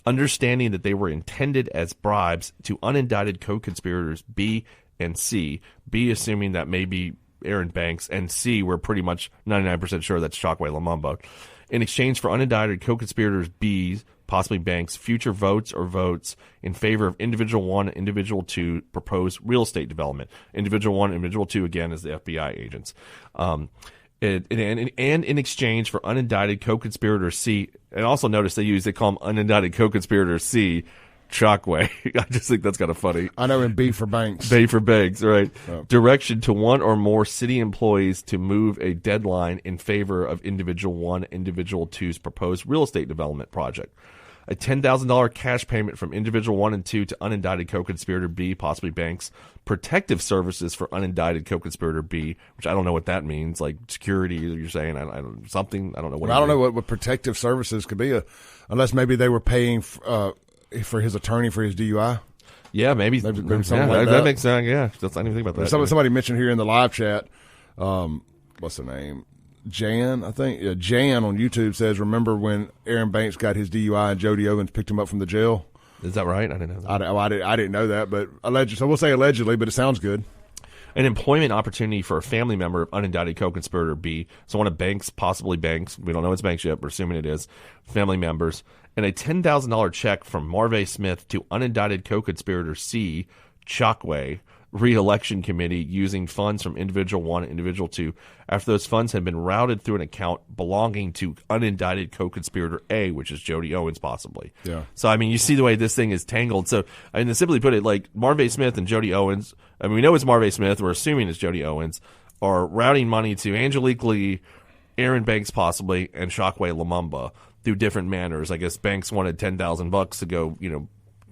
understanding that they were intended as bribes to unindicted co-conspirators B and C, B assuming that maybe Aaron Banks, and C, we're pretty much 99% sure that's Chokwe Lumumba, in exchange for unindicted co-conspirators B's possibly banks, future votes or votes in favor of individual 1, individual 2 proposed real estate development. Individual 1, individual 2, again, is the FBI agents. And in exchange for unindicted co-conspirator C, and also notice they call him unindicted co-conspirator C, Chokwe. I just think that's kind of funny. I know, in B for banks. B for banks, right. Oh. Direction to one or more city employees to move a deadline in favor of individual 1, individual 2's proposed real estate development project. A $10,000 cash payment from individual 1 and 2 to unindicted co-conspirator B, possibly banks. Protective services for unindicted co-conspirator B, which I don't know what that means, like security, you're saying, I don't know what. Well, I don't know what protective services could be, unless maybe they were paying for his attorney for his DUI. Yeah, maybe something like that makes sense. Yeah, I didn't even think about that. Somebody mentioned here in the live chat, what's the name? Jan, I think. Yeah, Jan on YouTube says, remember when Aaron Banks got his DUI and Jody Owens picked him up from the jail? Is that right? I didn't know that. I didn't know that, but allegedly. So we'll say allegedly, but it sounds good. An employment opportunity for a family member of unindicted co-conspirator B. So one of banks, possibly banks. We don't know it's banks yet. We're assuming it is. Family members. And a $10,000 check from Marve Smith to unindicted co-conspirator C, Chokwe, re-election committee, using funds from individual 1 and individual 2 after those funds had been routed through an account belonging to unindicted co-conspirator A, which is Jody Owens, possibly. Yeah. So, I mean, you see the way this thing is tangled. So, I mean, to simply put it, like, Marve Smith and Jody Owens, I mean, we know it's Marve Smith, we're assuming it's Jody Owens, are routing money to Angelique Lee, Aaron Banks, possibly, and Chokwe Lumumba through different manners. I guess Banks wanted $10,000 to go,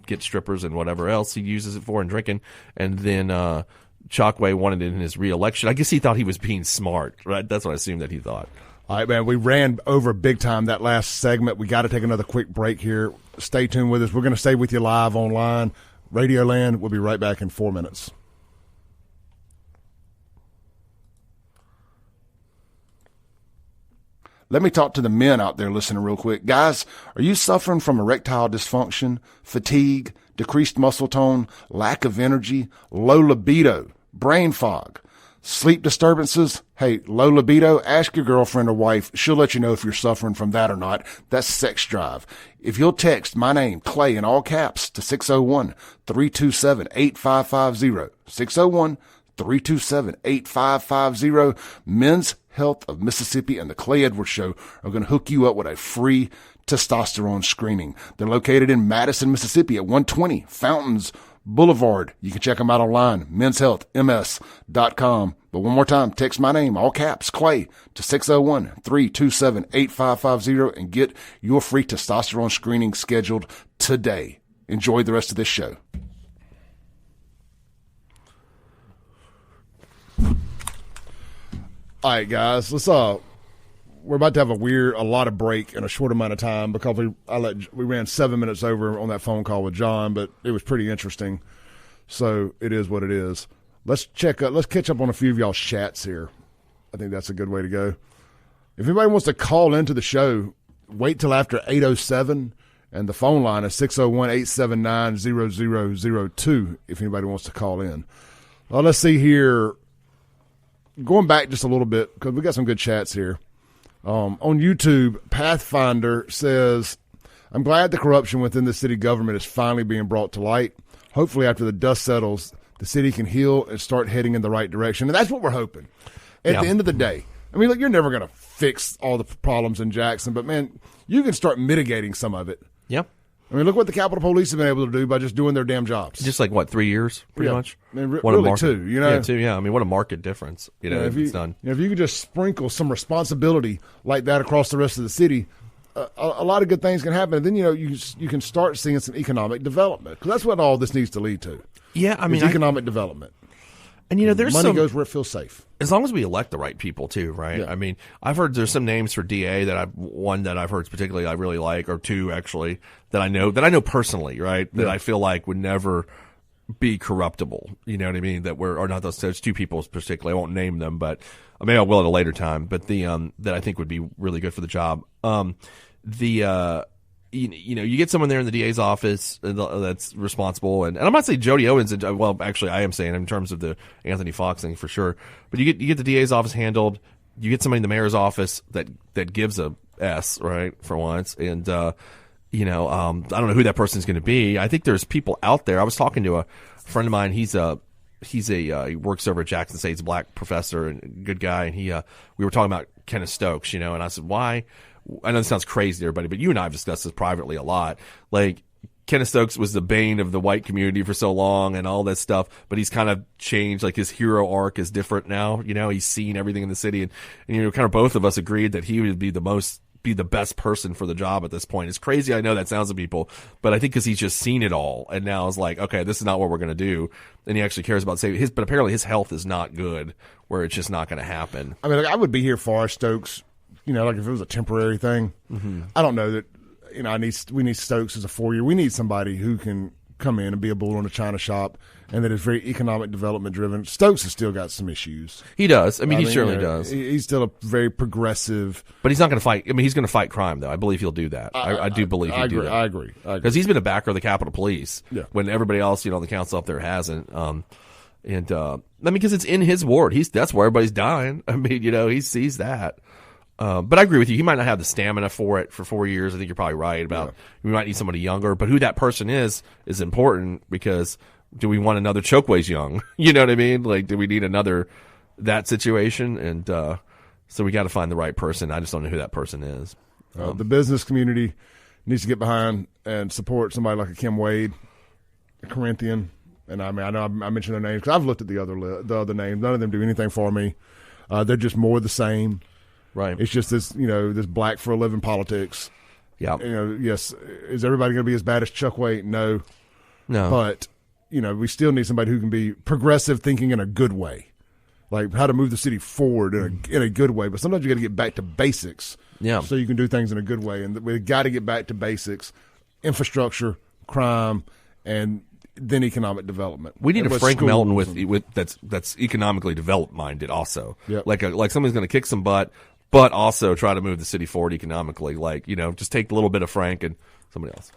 get strippers and whatever else he uses it for and drinking. And then Chokwe wanted it in his re-election. I guess he thought he was being smart, right? That's what I assumed that he thought. All right, man, we ran over big time that last segment. We got to take another quick break here. Stay tuned with us. We're going to stay with you live online. Radioland, we'll be right back in 4 minutes. Let me talk to the men out there listening real quick. Guys, are you suffering from erectile dysfunction, fatigue, decreased muscle tone, lack of energy, low libido, brain fog, sleep disturbances? Hey, low libido, ask your girlfriend or wife. She'll let you know if you're suffering from that or not. That's sex drive. If you'll text my name, Clay, in all caps to 601-327-8550, 601-327-8550, Men's Health of Mississippi and the Clay Edwards Show are going to hook you up with a free testosterone screening. They're located in Madison, Mississippi at 120 Fountains Boulevard. You can check them out online, menshealthms.com. But one more time, text my name, all caps, Clay, to 601-327-8550 and get your free testosterone screening scheduled today. Enjoy the rest of this show. All right, guys, let's we're about to have a lot of break in a short amount of time because we ran 7 minutes over on that phone call with John, but it was pretty interesting. So it is what it is. Let's catch up on a few of y'all's chats here. I think that's a good way to go. If anybody wants to call into the show, wait till after 8:07, and the phone line is 601-879-0002 if anybody wants to call in. Well, let's see here. Going back just a little bit, because we got some good chats here. On YouTube, Pathfinder says, I'm glad the corruption within the city government is finally being brought to light. Hopefully after the dust settles, the city can heal and start heading in the right direction. And that's what we're hoping. At the end of the day, I mean, look, you're never going to fix all the problems in Jackson, but, man, you can start mitigating some of it. Yep. I mean, look what the Capitol Police have been able to do by just doing their damn jobs. Just like, 3 years, pretty much? I mean, really, 2, Yeah, 2, yeah. I mean, what a market difference, if it's done. If you could just sprinkle some responsibility like that across the rest of the city, a lot of good things can happen. And then, you can start seeing some economic development, because that's what all this needs to lead to. Yeah, I mean, economic development. And, there's money goes where it feels safe. As long as we elect the right people, too, right? Yeah. I mean, I've heard there's some names for DA one that I've heard particularly I really like, or two, actually, that I know personally, right? That I feel like would never be corruptible. You know what I mean? Those two people particularly. I won't name them, but maybe I will at a later time. But that I think would be really good for the job. You get someone there in the DA's office that's responsible, and I'm not saying Jody Owens. Well, actually, I am saying in terms of the Anthony Fox thing for sure. But you get the DA's office handled. You get somebody in the mayor's office that gives a S, right, for once, and I don't know who that person's going to be. I think there's people out there. I was talking to a friend of mine. He works over at Jackson State's black professor and good guy. And we were talking about Kenneth Stokes, and I said, why? I know this sounds crazy to everybody, but you and I have discussed this privately a lot. Like, Kenneth Stokes was the bane of the white community for so long and all that stuff, but he's kind of changed. Like, his hero arc is different now. He's seen everything in the city, and kind of both of us agreed that he would be the best person for the job at this point. It's crazy. I know that sounds to people, but I think because he's just seen it all, and now it's like, okay, this is not what we're going to do. And he actually cares about saving but apparently his health is not good, where it's just not going to happen. I mean, I would be here for Stokes, like if it was a temporary thing. Mm-hmm. I don't know that. We need Stokes as a 4-year. We need somebody who can come in and be a bull in a china shop, and that is very economic development driven. Stokes has still got some issues. He does. I mean, he certainly does. He's still a very progressive. But he's not going to fight. I mean, he's going to fight crime, though. I believe he'll do that. I do believe he'll do that. I agree. Because he's been a backer of the Capitol Police when everybody else, on the council up there hasn't. Because it's in his ward. That's where everybody's dying. I mean, he sees that. But I agree with you. He might not have the stamina for it for 4 years. I think you're probably right about we might need somebody younger. But who that person is important, because do we want another Chokwe's young? You know what I mean? Like, do we need that situation? And so we got to find the right person. I just don't know who that person is. The business community needs to get behind and support somebody like a Kim Wade, a Corinthian. And I mean, I know I mentioned their names because I've looked at the other names. None of them do anything for me. They're just more the same. Right. It's just this, this black for a living politics. Yeah. Yes. Is everybody going to be as bad as Chokwe? No. But, we still need somebody who can be progressive thinking in a good way, like how to move the city forward in a good way. But sometimes you got to get back to basics. Yeah. So you can do things in a good way. And we've got to get back to basics, infrastructure, crime, and then economic development. We need a Frank Melton with that's economically developed minded also. Yep. Like somebody's going to kick some butt, but also try to move the city forward economically. Like, just take a little bit of Frank and somebody else.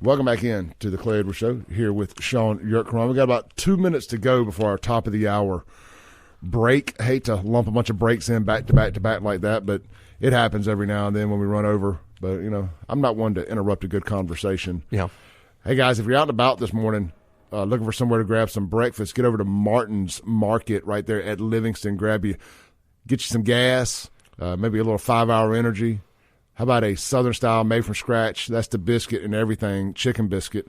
Welcome back in to the Clay Edwards Show here with Shaun Yurtkuran. We got about 2 minutes to go before our top of the hour break. I hate to lump a bunch of breaks in back to back to back like that, but it happens every now and then when we run over. But, I'm not one to interrupt a good conversation. Yeah. Hey, guys, if you're out and about this morning looking for somewhere to grab some breakfast, get over to Martin's Market right there at Livingston. Get you some gas, maybe a little 5-hour energy. How about a Southern style made from scratch? That's the biscuit and everything, chicken biscuit,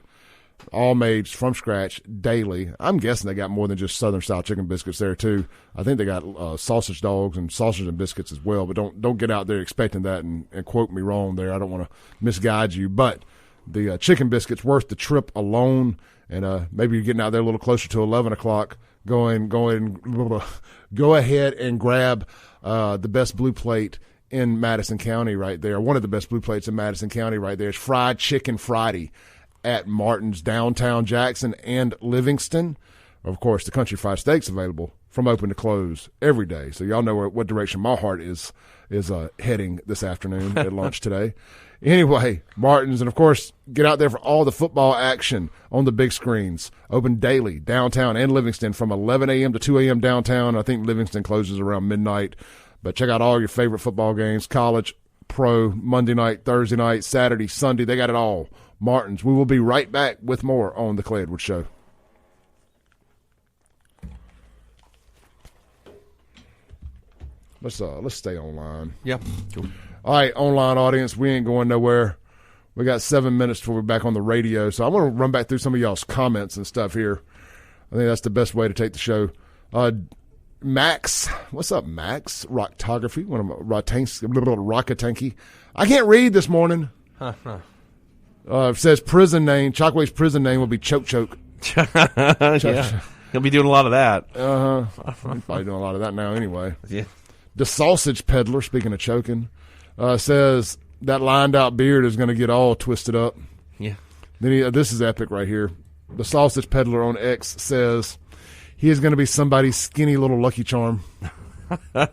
all made from scratch daily. I'm guessing they got more than just Southern style chicken biscuits there too. I think they got sausage dogs and sausage and biscuits as well. But don't get out there expecting that and quote me wrong there. I don't want to misguide you. But the chicken biscuits worth the trip alone. And maybe you're getting out there a little closer to 11 o'clock. Go ahead and grab the best blue plate in Madison County right there. One of the best blue plates in Madison County right there. It's Fried Chicken Friday at Martin's, downtown Jackson and Livingston. Of course, the Country Fried Steak's available from open to close every day. So y'all know what direction my heart is heading this afternoon at lunch today. Anyway, Martin's, and of course, get out there for all the football action on the big screens. Open daily, downtown and Livingston from 11 a.m. to 2 a.m. downtown. I think Livingston closes around midnight. But check out all your favorite football games, college, pro, Monday night, Thursday night, Saturday, Sunday. They got it all. Martin's. We will be right back with more on The Clay Edwards Show. Let's stay online. Yeah. Cool. All right, online audience, we ain't going nowhere. We got 7 minutes before we're back on the radio, so I'm going to run back through some of y'all's comments and stuff here. I think that's the best way to take the show. Max, what's up, Max? Rocktography, one of my Rockatanky. I can't read this morning. It says prison name. Chokwe's prison name will be Choke. Yeah. He'll be doing a lot of that. He's probably doing a lot of that now anyway. Yeah. The sausage peddler, speaking of choking, says that lined out beard is going to get all twisted up. Yeah. Then this is epic right here. The sausage peddler on X says he is going to be somebody's skinny little Lucky Charm. Right?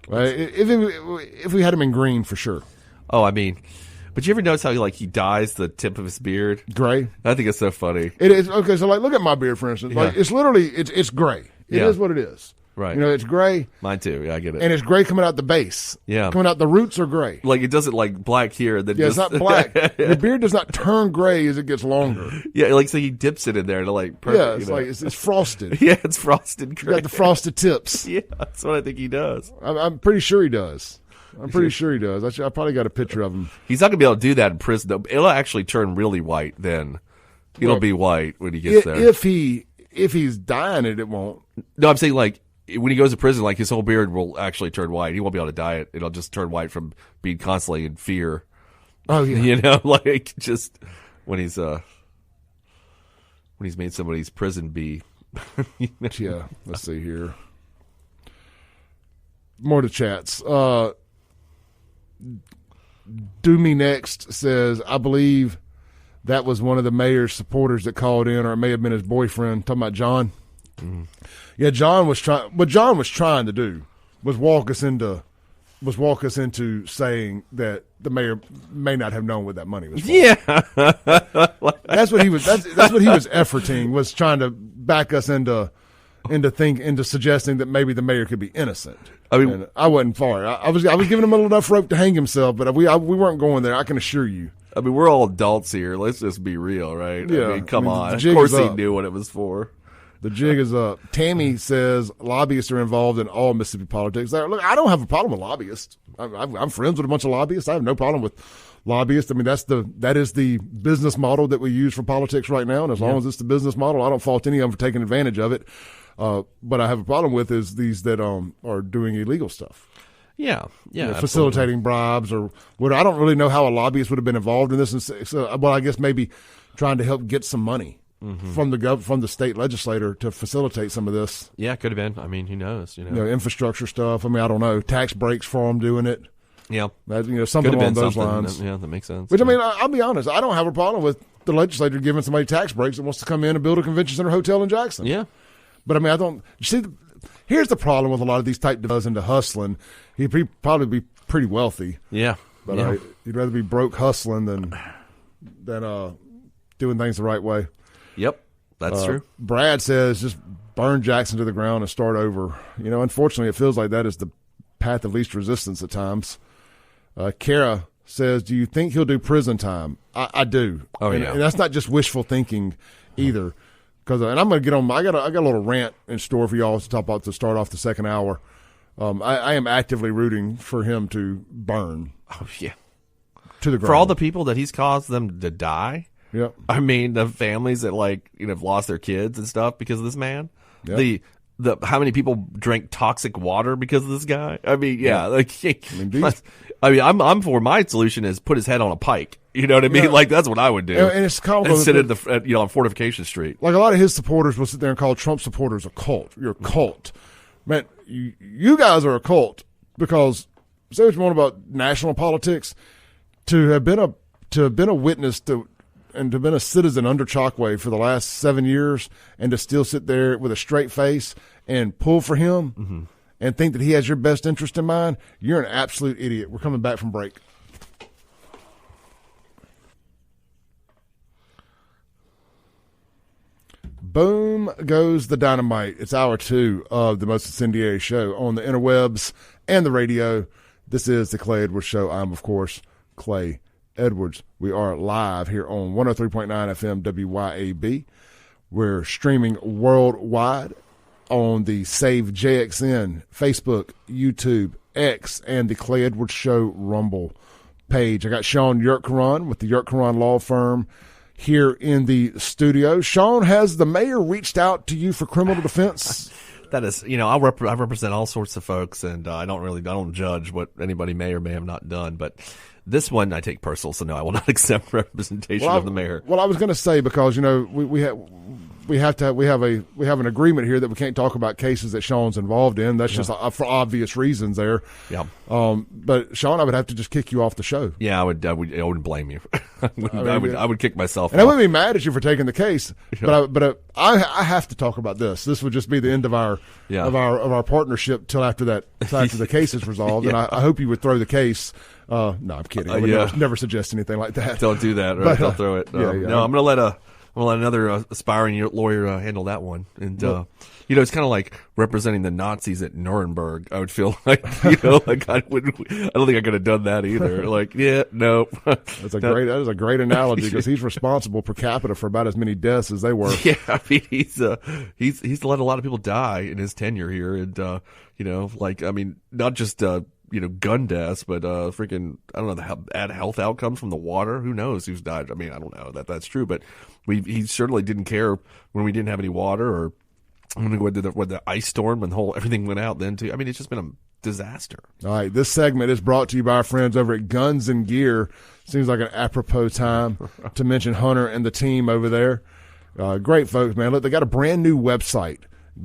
If we had him in green, for sure. Oh, I mean, but you ever notice how he dyes the tip of his beard? Gray. I think it's so funny. It is. Okay, so look at my beard, for instance. Yeah. It's literally it's gray. It is what it is. Right. You know, it's gray. Mine too. Yeah, I get it. And it's gray coming out the base. Yeah. Coming out, the roots are gray. Like, it doesn't like black here. Then It's not black. Your beard does not turn gray as it gets longer. Yeah, like, so he dips it in there to like, it's like, it's frosted. Yeah, it's frosted gray. You got the frosted tips. Yeah, that's what I think he does. I'm pretty sure he does. I'm pretty sure he does. I probably got a picture of him. He's not going to be able to do that in prison, though. It'll actually turn really white then. It'll be white when he gets there. If he's dyeing it, it won't. No, I'm saying, like, when he goes to prison, like, his whole beard will actually turn white. He won't be able to dye it. It'll just turn white from being constantly in fear. Oh, yeah. You know, like, just when he's made somebody's prison bee. You know? Yeah, let's see here. More to chats. Do Me Next says, I believe that was one of the mayor's supporters that called in, or it may have been his boyfriend. Talking about John. Mm. Yeah, John was trying. What John was trying to do was walk us into saying that the mayor may not have known what that money was for. Yeah, that's what he was. That's what he was efforting, was trying to back us into suggesting that maybe the mayor could be innocent. I mean, and I wasn't far. I was giving him enough rope to hang himself, but we weren't going there. I can assure you. I mean, we're all adults here. Let's just be real, right? Yeah. I mean, come on. Of course he knew what it was for. The jig is up. Tammy says lobbyists are involved in all Mississippi politics. Look, I don't have a problem with lobbyists. I'm friends with a bunch of lobbyists. I have no problem with lobbyists. I mean, that is the business model that we use for politics right now. And as long as it's the business model, I don't fault any of them for taking advantage of it. But I have a problem with is these that are doing illegal stuff. Yeah, facilitating bribes or what. I don't really know how a lobbyist would have been involved in this. Well, I guess maybe trying to help get some money from the state legislator to facilitate some of this. Yeah, could have been. I mean, who knows? You know, infrastructure stuff. I mean, I don't know. Tax breaks for them doing it. Yeah, something along those lines. Yeah, that makes sense. Which I mean, I'll be honest. I don't have a problem with the legislature giving somebody tax breaks that wants to come in and build a convention center hotel in Jackson. Yeah. But I mean, I don't see. Here's the problem with a lot of these type does into hustling. He'd probably be pretty wealthy. Yeah, but he'd rather be broke hustling than doing things the right way. Yep, that's true. Brad says just burn Jackson to the ground and start over. You know, unfortunately, it feels like that is the path of least resistance at times. Kara says, "Do you think he'll do prison time?" I do. Oh, yeah. And that's not just wishful thinking either. And I'm going to get on. I got a little rant in store for y'all to start off the second hour. I am actively rooting for him to burn. Oh yeah, to the ground for all the people that he's caused them to die. Yep. I mean, the families that have lost their kids and stuff because of this man. Yep. The how many people drank toxic water because of this guy? I mean, I'm for my solution is put his head on a pike. You know what I mean? Yeah. Like, that's what I would do. And it's comical. And sit on Fortification Street. Like, a lot of his supporters will sit there and call Trump supporters a cult. You're a cult. Man, you guys are a cult because, say what you want about national politics, to have been a witness to and to have been a citizen under Chokwe for the last 7 years and to still sit there with a straight face and pull for him and think that he has your best interest in mind, you're an absolute idiot. We're coming back from break. Boom goes the dynamite. It's hour 2 of the most incendiary show on the interwebs and the radio. This is the Clay Edwards Show. I'm, of course, Clay Edwards. We are live here on 103.9 FM WYAB. We're streaming worldwide on the Save JXN, Facebook, YouTube, X, and the Clay Edwards Show Rumble page. I got Shaun Yurtkuran with the Yurtkuran Law Firm here in the studio. Shaun, has the mayor reached out to you for criminal defense? That is, I represent all sorts of folks, and I don't judge what anybody may or may have not done, but this one I take personal, so no, I will not accept representation of the mayor. Well, I was going to say, because we have an agreement here that we can't talk about cases that Shaun's involved in. That's just for obvious reasons there. Yeah. But Shaun, I would have to just kick you off the show. Yeah, I wouldn't blame you. I would kick myself. And I wouldn't be mad at you for taking the case. Yeah. But I have to talk about this. This would just be the end of our partnership till after the case is resolved. Yeah. And I hope you would throw the case. No, I'm kidding. I would never suggest anything like that. Don't do that. Right? Don't throw it. No, I'm gonna Well, another aspiring lawyer handled that one. And, it's kind of like representing the Nazis at Nuremberg. I would feel like, like I don't think I could have done that either. Like, yeah, no. That is a great analogy because he's responsible per capita for about as many deaths as they were. Yeah, I mean, he's let a lot of people die in his tenure here. And, not just, gun deaths, but freaking, I don't know, the bad health outcomes from the water. Who knows who's died? I mean, I don't know that's true, but he certainly didn't care when we didn't have any water, or when we went to the ice storm and everything went out then too. I mean, it's just been a disaster. All right, this segment is brought to you by our friends over at Guns and Gear. Seems like an apropos time to mention Hunter and the team over there. Great folks, man. Look, they got a brand new website.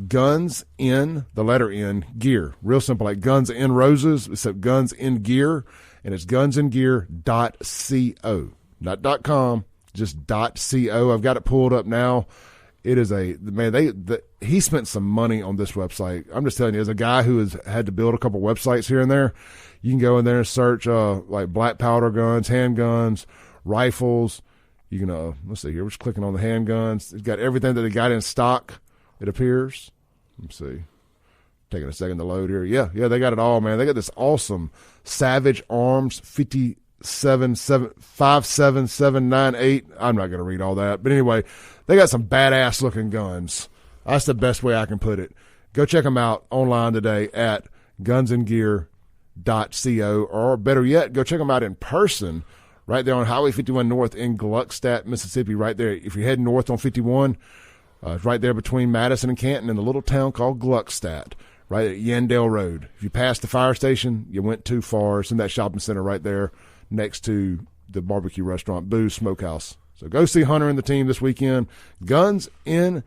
Guns in, the letter N, gear. Real simple, like Guns N' Roses, except Guns in Gear, and it's gunsandgear.co. Not .com, just .co. I've got it pulled up now. It is he spent some money on this website. I'm just telling you, as a guy who has had to build a couple websites here and there, you can go in there and search like black powder guns, handguns, rifles. You can, let's see here, we're just clicking on the handguns. It's got everything that they got in stock, it appears. Let's see. Taking a second to load here. Yeah, they got it all, man. They got this awesome Savage Arms 57798. I'm not going to read all that. But anyway, they got some badass looking guns. That's the best way I can put it. Go check them out online today at gunsandgear.co, or better yet, go check them out in person right there on Highway 51 North in Gluckstadt, Mississippi, right there. If you're heading north on 51, it's right there between Madison and Canton in the little town called Gluckstadt, right at Yandell Road. If you pass the fire station, you went too far. It's in that shopping center right there next to the barbecue restaurant, Boo's Smokehouse. So go see Hunter and the team this weekend. Guns in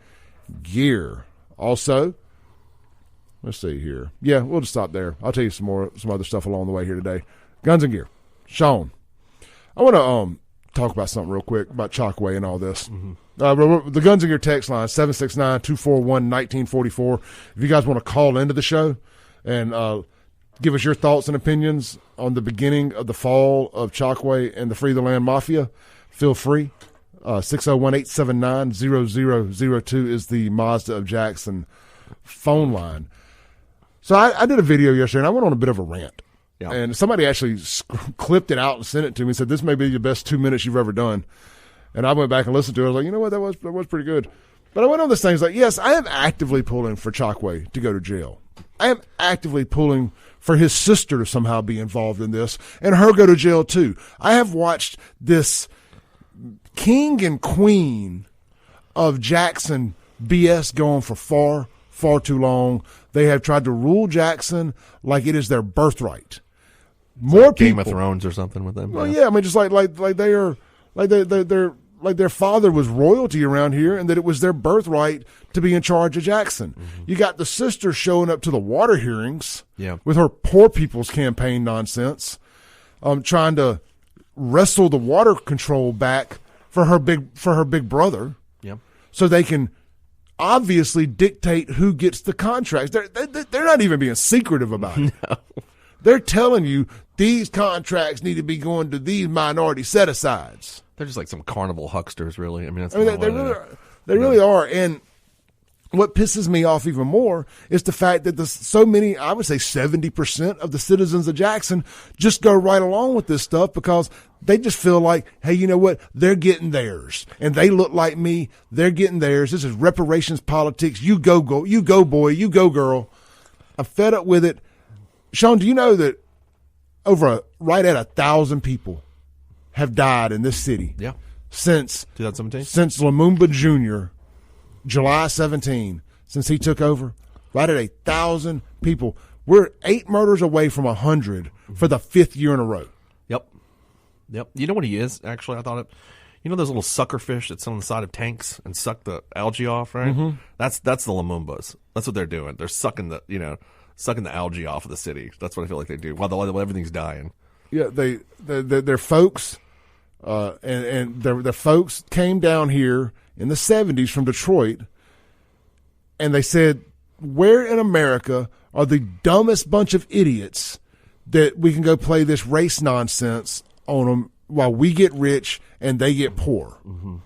Gear. Also, let's see here. Yeah, we'll just stop there. I'll tell you some other stuff along the way here today. Guns and Gear. Shaun, I want to talk about something real quick about Chokwe and all this. Mm-hmm. The Guns and Gear text line, 769-241-1944. If you guys want to call into the show and give us your thoughts and opinions on the beginning of the fall of Chokwe and the Free the Land Mafia, feel free. 601-879-0002 is the Mazda of Jackson phone line. So I did a video yesterday, and I went on a bit of a rant. Yeah. And somebody actually clipped it out and sent it to me and said, this may be the best 2 minutes you've ever done. And I went back and listened to it. I was like, you know what, that was pretty good. But I went on this thing. It's like, yes, I am actively pulling for Chokwe to go to jail. I am actively pulling for his sister to somehow be involved in this and her go to jail too. I have watched this king and queen of Jackson BS going for far, far too long. They have tried to rule Jackson like it is their birthright. More people, Game of Thrones or something with them. Well, yeah, I mean, just like they are, like they're like their father was royalty around here, and that it was their birthright to be in charge of Jackson. Mm-hmm. You got the sister showing up to the water hearings, with her Poor People's Campaign nonsense, trying to wrestle the water control back for her big brother, so they can obviously dictate who gets the contracts. They're not even being secretive about it. No. They're telling you these contracts need to be going to these minority set-asides. They're just like some carnival hucksters, really. I mean, they really are. And what pisses me off even more is the fact that so many, I would say 70% of the citizens of Jackson just go right along with this stuff because they just feel like, hey, you know what? They're getting theirs. And they look like me. They're getting theirs. This is reparations politics. You go, boy. You go, girl. I'm fed up with it. Shaun, do you know that right at 1,000 people have died in this city? Yeah. Since 2017? Since Lumumba Jr., July 17, since he took over, right at 1,000 people. We're 8 murders away from 100 for the 5th year in a row. Yep. You know what he is, actually? I thought it. You know those little sucker fish that sit on the side of tanks and suck the algae off, right? Mm-hmm. That's the Lumumbas. That's what they're doing. They're sucking the algae off of the city. That's what I feel like they do while everything's dying. Yeah, their folks, and their folks came down here in the 70s from Detroit, and they said, where in America are the dumbest bunch of idiots that we can go play this race nonsense on them while we get rich and they get poor? Mm-hmm.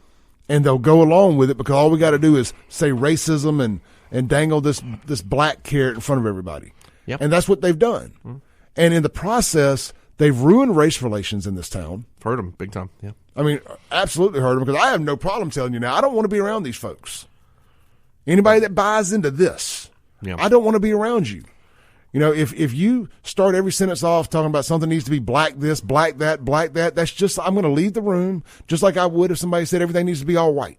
and they'll go along with it because all we got to do is say racism and dangle this black carrot in front of everybody. Yep. And that's what they've done. Mm-hmm. And in the process, they've ruined race relations in this town. Hurt them big time, yeah. I mean, absolutely hurt them, because I have no problem telling you now, I don't want to be around these folks. Anybody that buys into this, I don't want to be around you. You know, if you start every sentence off talking about something needs to be black this, black that, that's just, I'm going to leave the room just like I would if somebody said everything needs to be all white.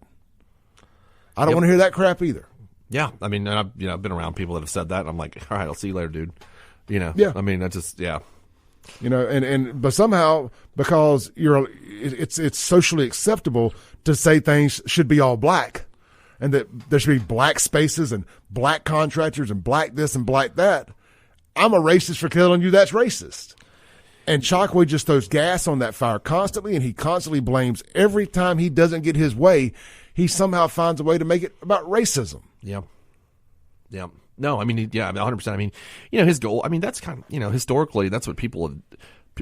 I don't want to hear that crap either. Yeah, I mean, I've been around people that have said that, and I'm like, all right, I'll see you later, dude. You know, yeah. I mean, that's just, yeah. You know, but somehow, because it's socially acceptable to say things should be all black, and that there should be black spaces and black contractors and black this and black that. I'm a racist for telling you that's racist. And Chokwe just throws gas on that fire constantly, and he constantly blames every time he doesn't get his way. He somehow finds a way to make it about racism. Yeah. Yeah. No, I mean, 100%. I mean, you know, his goal, I mean, that's kind of, you know, historically, that's what people have,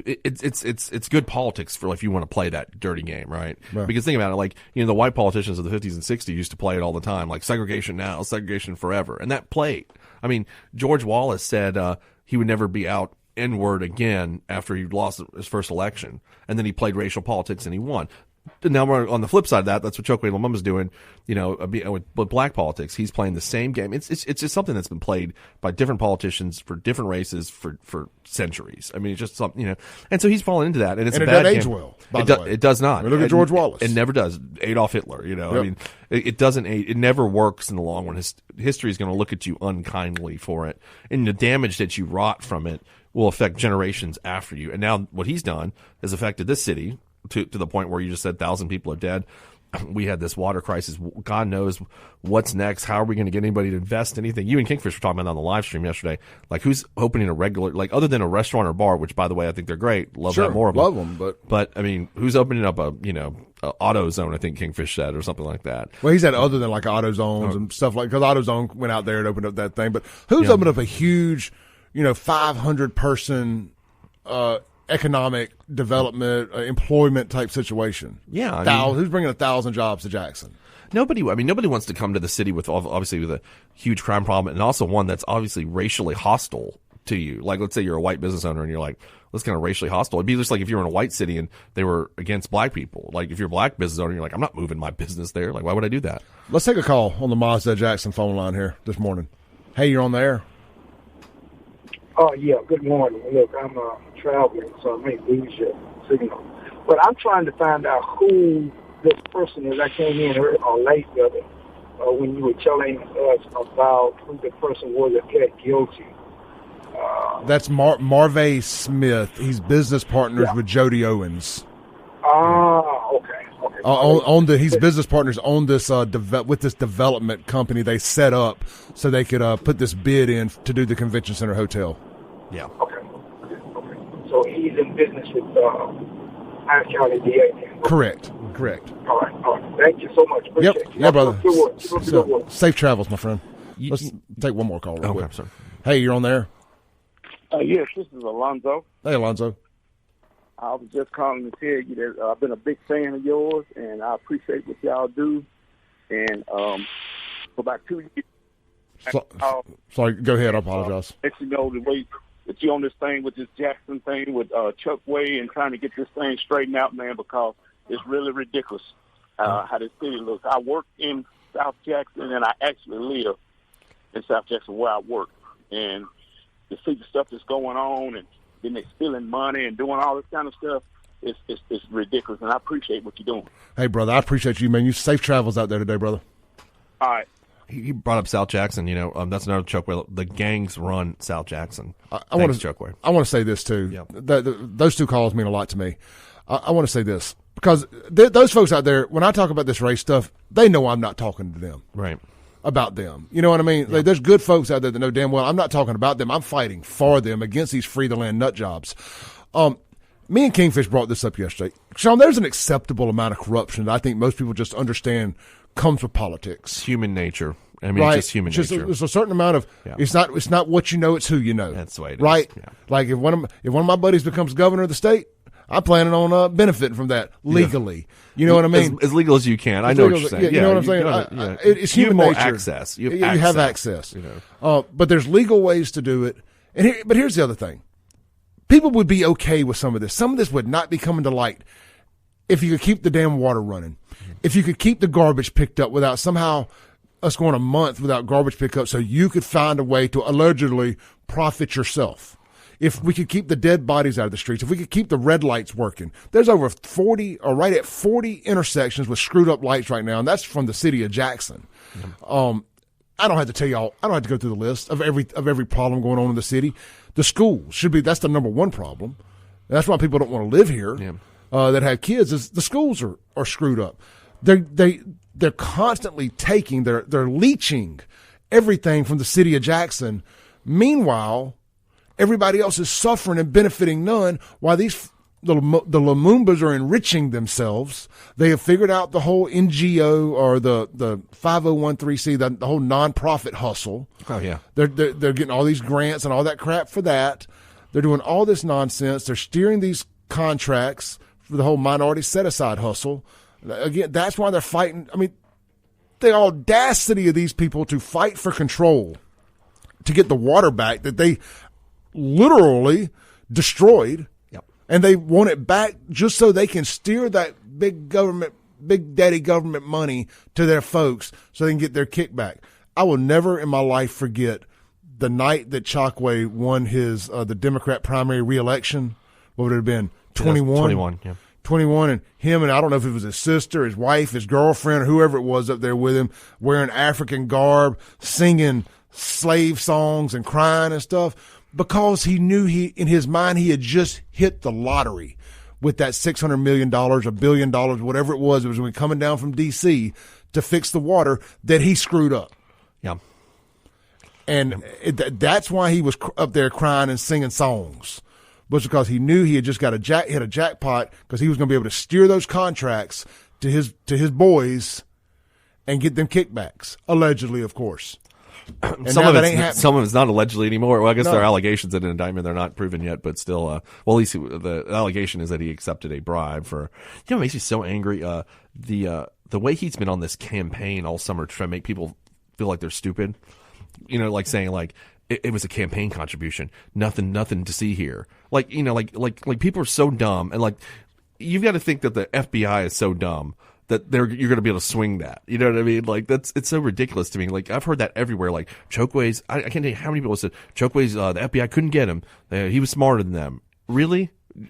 it's good politics for, like, if you want to play that dirty game, right? Because think about it, like, you know, the white politicians of the 50s and 60s used to play it all the time, like segregation now, segregation forever. And that played. I mean, George Wallace said he would never be out N-word again after he lost his first election. And then he played racial politics and he won. Now we're on the flip side of that. That's what Chokwe Lumumba's doing, you know, with black politics. He's playing the same game. It's just something that's been played by different politicians for different races for centuries. I mean, it's just something, you know. And so he's fallen into that, and it's and a it bad doesn't age game. well. By the way, it does not. I mean, look at George Wallace. It never does. Adolf Hitler. You know, yep. I mean, it doesn't. It never works in the long run. History is going to look at you unkindly for it, and the damage that you wrought from it will affect generations after you. And now what he's done has affected this city. To the point where you just said 1,000 people are dead. We had this water crisis. God knows what's next. How are we going to get anybody to invest anything? You and Kingfish were talking about on the live stream yesterday. Like, who's opening a regular, like, other than a restaurant or bar, which, by the way, I think they're great. Love that more of them. Love them, but I mean, who's opening up a AutoZone? I think Kingfish said, or something like that. Well, he's had other than like AutoZones and stuff like, because AutoZone went out there and opened up that thing. But who's opened up a huge, 500 person economic development, employment type situation? Yeah, who's bringing 1,000 jobs to Jackson? Nobody. I mean, nobody wants to come to the city with obviously with a huge crime problem, and also one that's obviously racially hostile to you. Like, let's say you're a white business owner and you're like, that's kind of racially hostile. It'd be just like if you were in a white city and they were against black people. Like, if you're a black business owner, you're like, I'm not moving my business there. Like, why would I do that? Let's take a call on the Mazda Jackson phone line here this morning. Hey, you're on the air. Oh, yeah, good morning. Look, I'm traveling, so I may lose your signal. But I'm trying to find out who this person is. I came in late, brother, when you were telling us about who the person was that pled guilty. That's Marvay Smith. He's business partners with Jody Owens. Okay. He's business partners on this with this development company they set up so they could put this bid in to do the convention center hotel. Yeah. Okay. So he's in business with Hinds County D.A. Correct. All right. Thank you so much. Appreciate it. Yeah, brother. Good work. Safe travels, my friend. Let's take one more call real quick. Sorry. Hey, you're on there. Yes, this is Alonzo. Hey, Alonzo. I was just calling to tell you that I've been a big fan of yours, and I appreciate what y'all do. And for about 2 years... Sorry, go ahead. I apologize. Let you know the way that you're on this thing with this Jackson thing with Chokwe and trying to get this thing straightened out, man, because it's really ridiculous how this city looks. I work in South Jackson, and I actually live in South Jackson where I work. And to see the stuff that's going on, and then they stealing money and doing all this kind of stuff, it's ridiculous. And I appreciate what you're doing. Hey, brother, I appreciate you, man. You safe travels out there today, brother. All right. He brought up South Jackson. That's another Chokwe. The gangs run South Jackson. I want to say this too. Yep. Those two calls mean a lot to me. I want to say this because those folks out there, when I talk about this race stuff, they know I'm not talking to them. Right. About them. You know what I mean? Yeah. Like, there's good folks out there that know damn well I'm not talking about them. I'm fighting for them against these free-the-land nut jobs. Me and Kingfish brought this up yesterday. Shaun, there's an acceptable amount of corruption that I think most people just understand comes with politics. Human nature. I mean, right? It's just human nature. There's a certain amount of it's not what you know, it's who you know. That's the way it is. Right? Yeah. Like if one of my buddies becomes governor of the state, I'm planning on benefiting from that legally. You know what I mean? As legal as you can. I know what you're saying. You know what I'm saying? It's human nature. Access. You have access. But there's legal ways to do it. But here's the other thing. People would be okay with some of this. Some of this would not be coming to light if you could keep the damn water running. If you could keep the garbage picked up without somehow us going a month without garbage pickup so you could find a way to allegedly profit yourself. If we could keep the dead bodies out of the streets, if we could keep the red lights working. There's over 40 or right at 40 intersections with screwed up lights right now, and that's from the city of Jackson. I don't have to tell y'all, I don't have to go through the list of every problem going on in the city. The schools that's the number one problem. That's why people don't want to live here that have kids is the schools are screwed up. They're constantly taking, they're leeching everything from the city of Jackson. Meanwhile, everybody else is suffering and benefiting none while the Lumumbas are enriching themselves. They have figured out the whole NGO or the 5013C, the whole nonprofit hustle. Oh, yeah. They're getting all these grants and all that crap for that. They're doing all this nonsense. They're steering these contracts for the whole minority set-aside hustle. Again, that's why they're fighting. I mean, the audacity of these people to fight for control, to get the water back that they literally destroyed. And they want it back just so they can steer that big daddy government money to their folks so they can get their kickback. I will never in my life forget the night that Chokwe won his the Democrat primary reelection. What would it have been? 21? 21, yeah. 21, and him, and I don't know if it was his sister, his wife, his girlfriend, or whoever it was up there with him, wearing African garb, singing slave songs and crying and stuff. Because he knew in his mind, he had just hit the lottery with that $600 million, $1 billion, whatever it was when coming down from D.C. to fix the water that he screwed up. Yeah. And that's why he was up there crying and singing songs, was because he knew he had just got hit a jackpot because he was going to be able to steer those contracts to his boys and get them kickbacks, allegedly, of course. Some of it's not allegedly anymore. Well, I guess there are allegations in an indictment. They're not proven yet, but still, well, at least the allegation is that he accepted a bribe for, it makes me so angry. The way he's been on this campaign all summer to try to make people feel like they're stupid, like saying like, it was a campaign contribution. Nothing to see here. Like people are so dumb. And like, you've got to think that the FBI is so dumb that you're going to be able to swing that. You know what I mean? Like it's so ridiculous to me. Like I've heard that everywhere. Like Chokwe's, I can't tell you how many people said Chokwe's, the FBI couldn't get him. He was smarter than them. Really?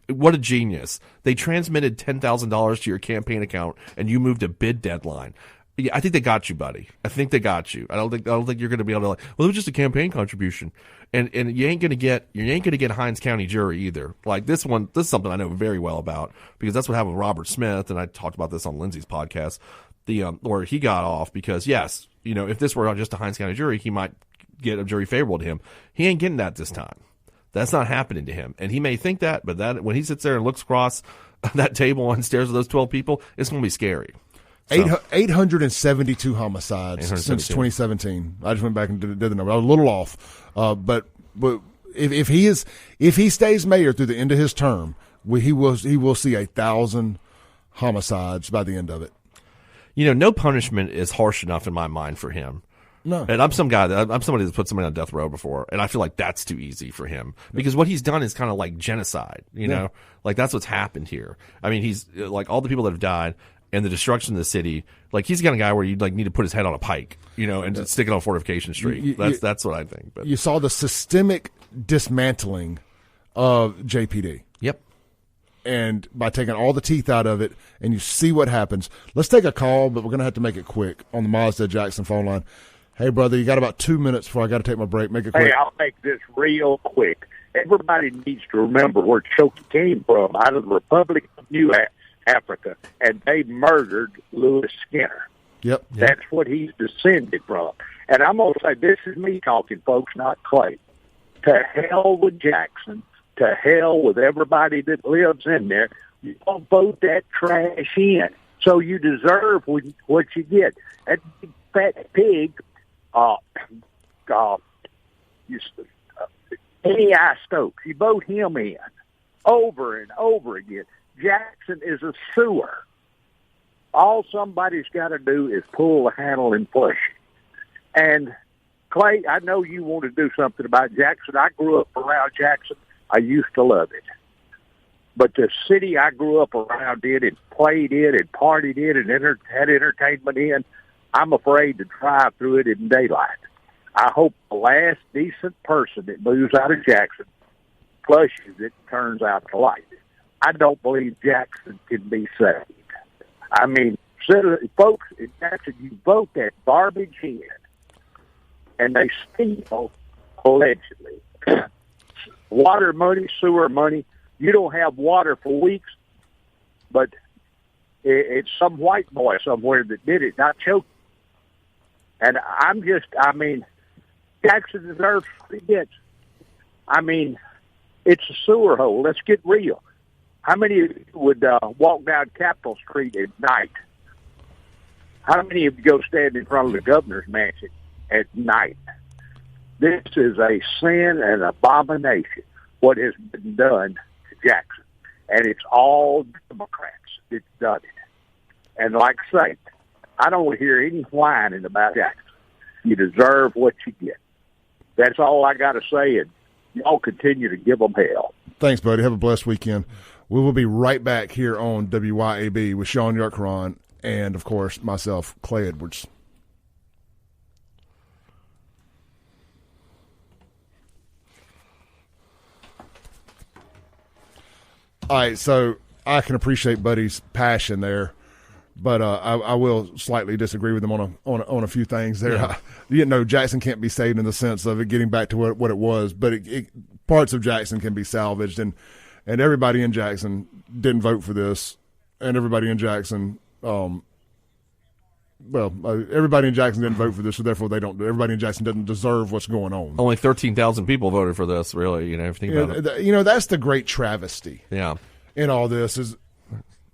What a genius. They transmitted $10,000 to your campaign account and you moved a bid deadline. Yeah, I think they got you, buddy. I think they got you. I don't think you're going to be able to well, it was just a campaign contribution. And you ain't going to get a Hinds County jury either. Like this is something I know very well about because that's what happened with Robert Smith, and I talked about this on Lindsay's podcast. Where he got off because yes, if this were just a Hinds County jury, he might get a jury favorable to him. He ain't getting that this time. That's not happening to him. And he may think that, but that when he sits there and looks across that table and stares at those 12 people, it's going to be scary. 872 homicides since 2017. I just went back and did the number. I was a little off, but if he stays mayor through the end of his term, he will see 1,000 homicides by the end of it. No punishment is harsh enough in my mind for him. No, and I'm somebody that's put somebody on death row before, and I feel like that's too easy for him because what he's done is kind of like genocide. Like that's what's happened here. I mean, he's like all the people that have died. And the destruction of the city, like he's the kind of guy where you'd like need to put his head on a pike, and stick it on Fortification Street. That's what I think. But you saw the systemic dismantling of JPD. Yep. And by taking all the teeth out of it, and you see what happens. Let's take a call, but we're going to have to make it quick on the Mazda Jackson phone line. Hey, brother, you got about 2 minutes before I got to take my break. Make it quick. Hey, I'll make this real quick. Everybody needs to remember where Chokwe came from, out of the Republic of New Africa, and they murdered Lewis Skinner. Yep. That's what he's descended from. And I'm going to say, this is me talking, folks, not Clay. To hell with Jackson. To hell with everybody that lives in there. You don't vote that trash in. So you deserve what you get. That big fat pig, N.E.I. Stokes, you vote him in. over and over again. Jackson is a sewer. All somebody's got to do is pull the handle and push. And, Clay, I know you want to do something about Jackson. I grew up around Jackson. I used to love it. But the city I grew up around in and played in and partied in and had entertainment in, I'm afraid to drive through it in daylight. I hope the last decent person that moves out of Jackson flushes it and turns out the light. I don't believe Jackson can be saved. I mean, folks in Jackson, you vote that garbage in, and they steal, allegedly, water money, sewer money. You don't have water for weeks, but it's some white boy somewhere that did it, not Chokwe. And Jackson deserves what he gets. I mean, it's a sewer hole. Let's get real. How many of you would walk down Capitol Street at night? How many of you go stand in front of the governor's mansion at night? This is a sin and abomination, what has been done to Jackson. And it's all Democrats that's done it. And like I say, I don't hear any whining about Jackson. You deserve what you get. That's all I got to say, and y'all continue to give them hell. Thanks, buddy. Have a blessed weekend. We will be right back here on WYAB with Shaun Yurtkuran and, of course, myself, Clay Edwards. All right, so I can appreciate Buddy's passion there, but I will slightly disagree with him on a few things there. Yeah. Jackson can't be saved in the sense of it getting back to what it was, but parts of Jackson can be salvaged, and everybody in Jackson didn't vote for this, and everybody in Jackson, everybody in Jackson didn't vote for this, so therefore everybody in Jackson doesn't deserve what's going on. Only 13,000 people voted for this, really, if you think about it. That's the great travesty. Yeah. In all this is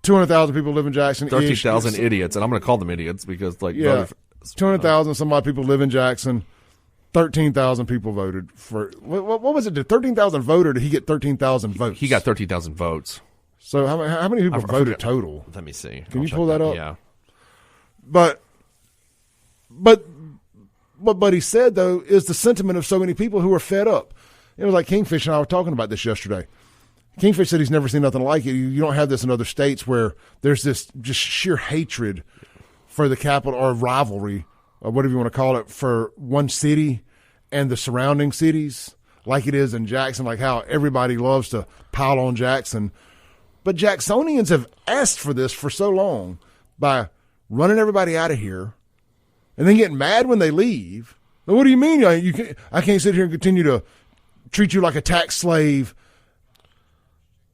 200,000 people live in Jackson. 13,000 idiots, and I'm going to call them idiots because, 200,000 some odd people live in Jackson. 13,000 people voted for what was it? Did 13,000 vote, or did he get 13,000 votes? He got 13,000 votes. So how many people voted total? Let me see. Can you pull that up? Yeah. But what he said, though, is the sentiment of so many people who are fed up. It was like Kingfish and I were talking about this yesterday. Kingfish said he's never seen nothing like it. You don't have this in other states where there's this just sheer hatred for the capital, or rivalry, or whatever you want to call it, for one city and the surrounding cities, like it is in Jackson, like how everybody loves to pile on Jackson. But Jacksonians have asked for this for so long by running everybody out of here and then getting mad when they leave. Now, what do you mean? I can't sit here and continue to treat you like a tax slave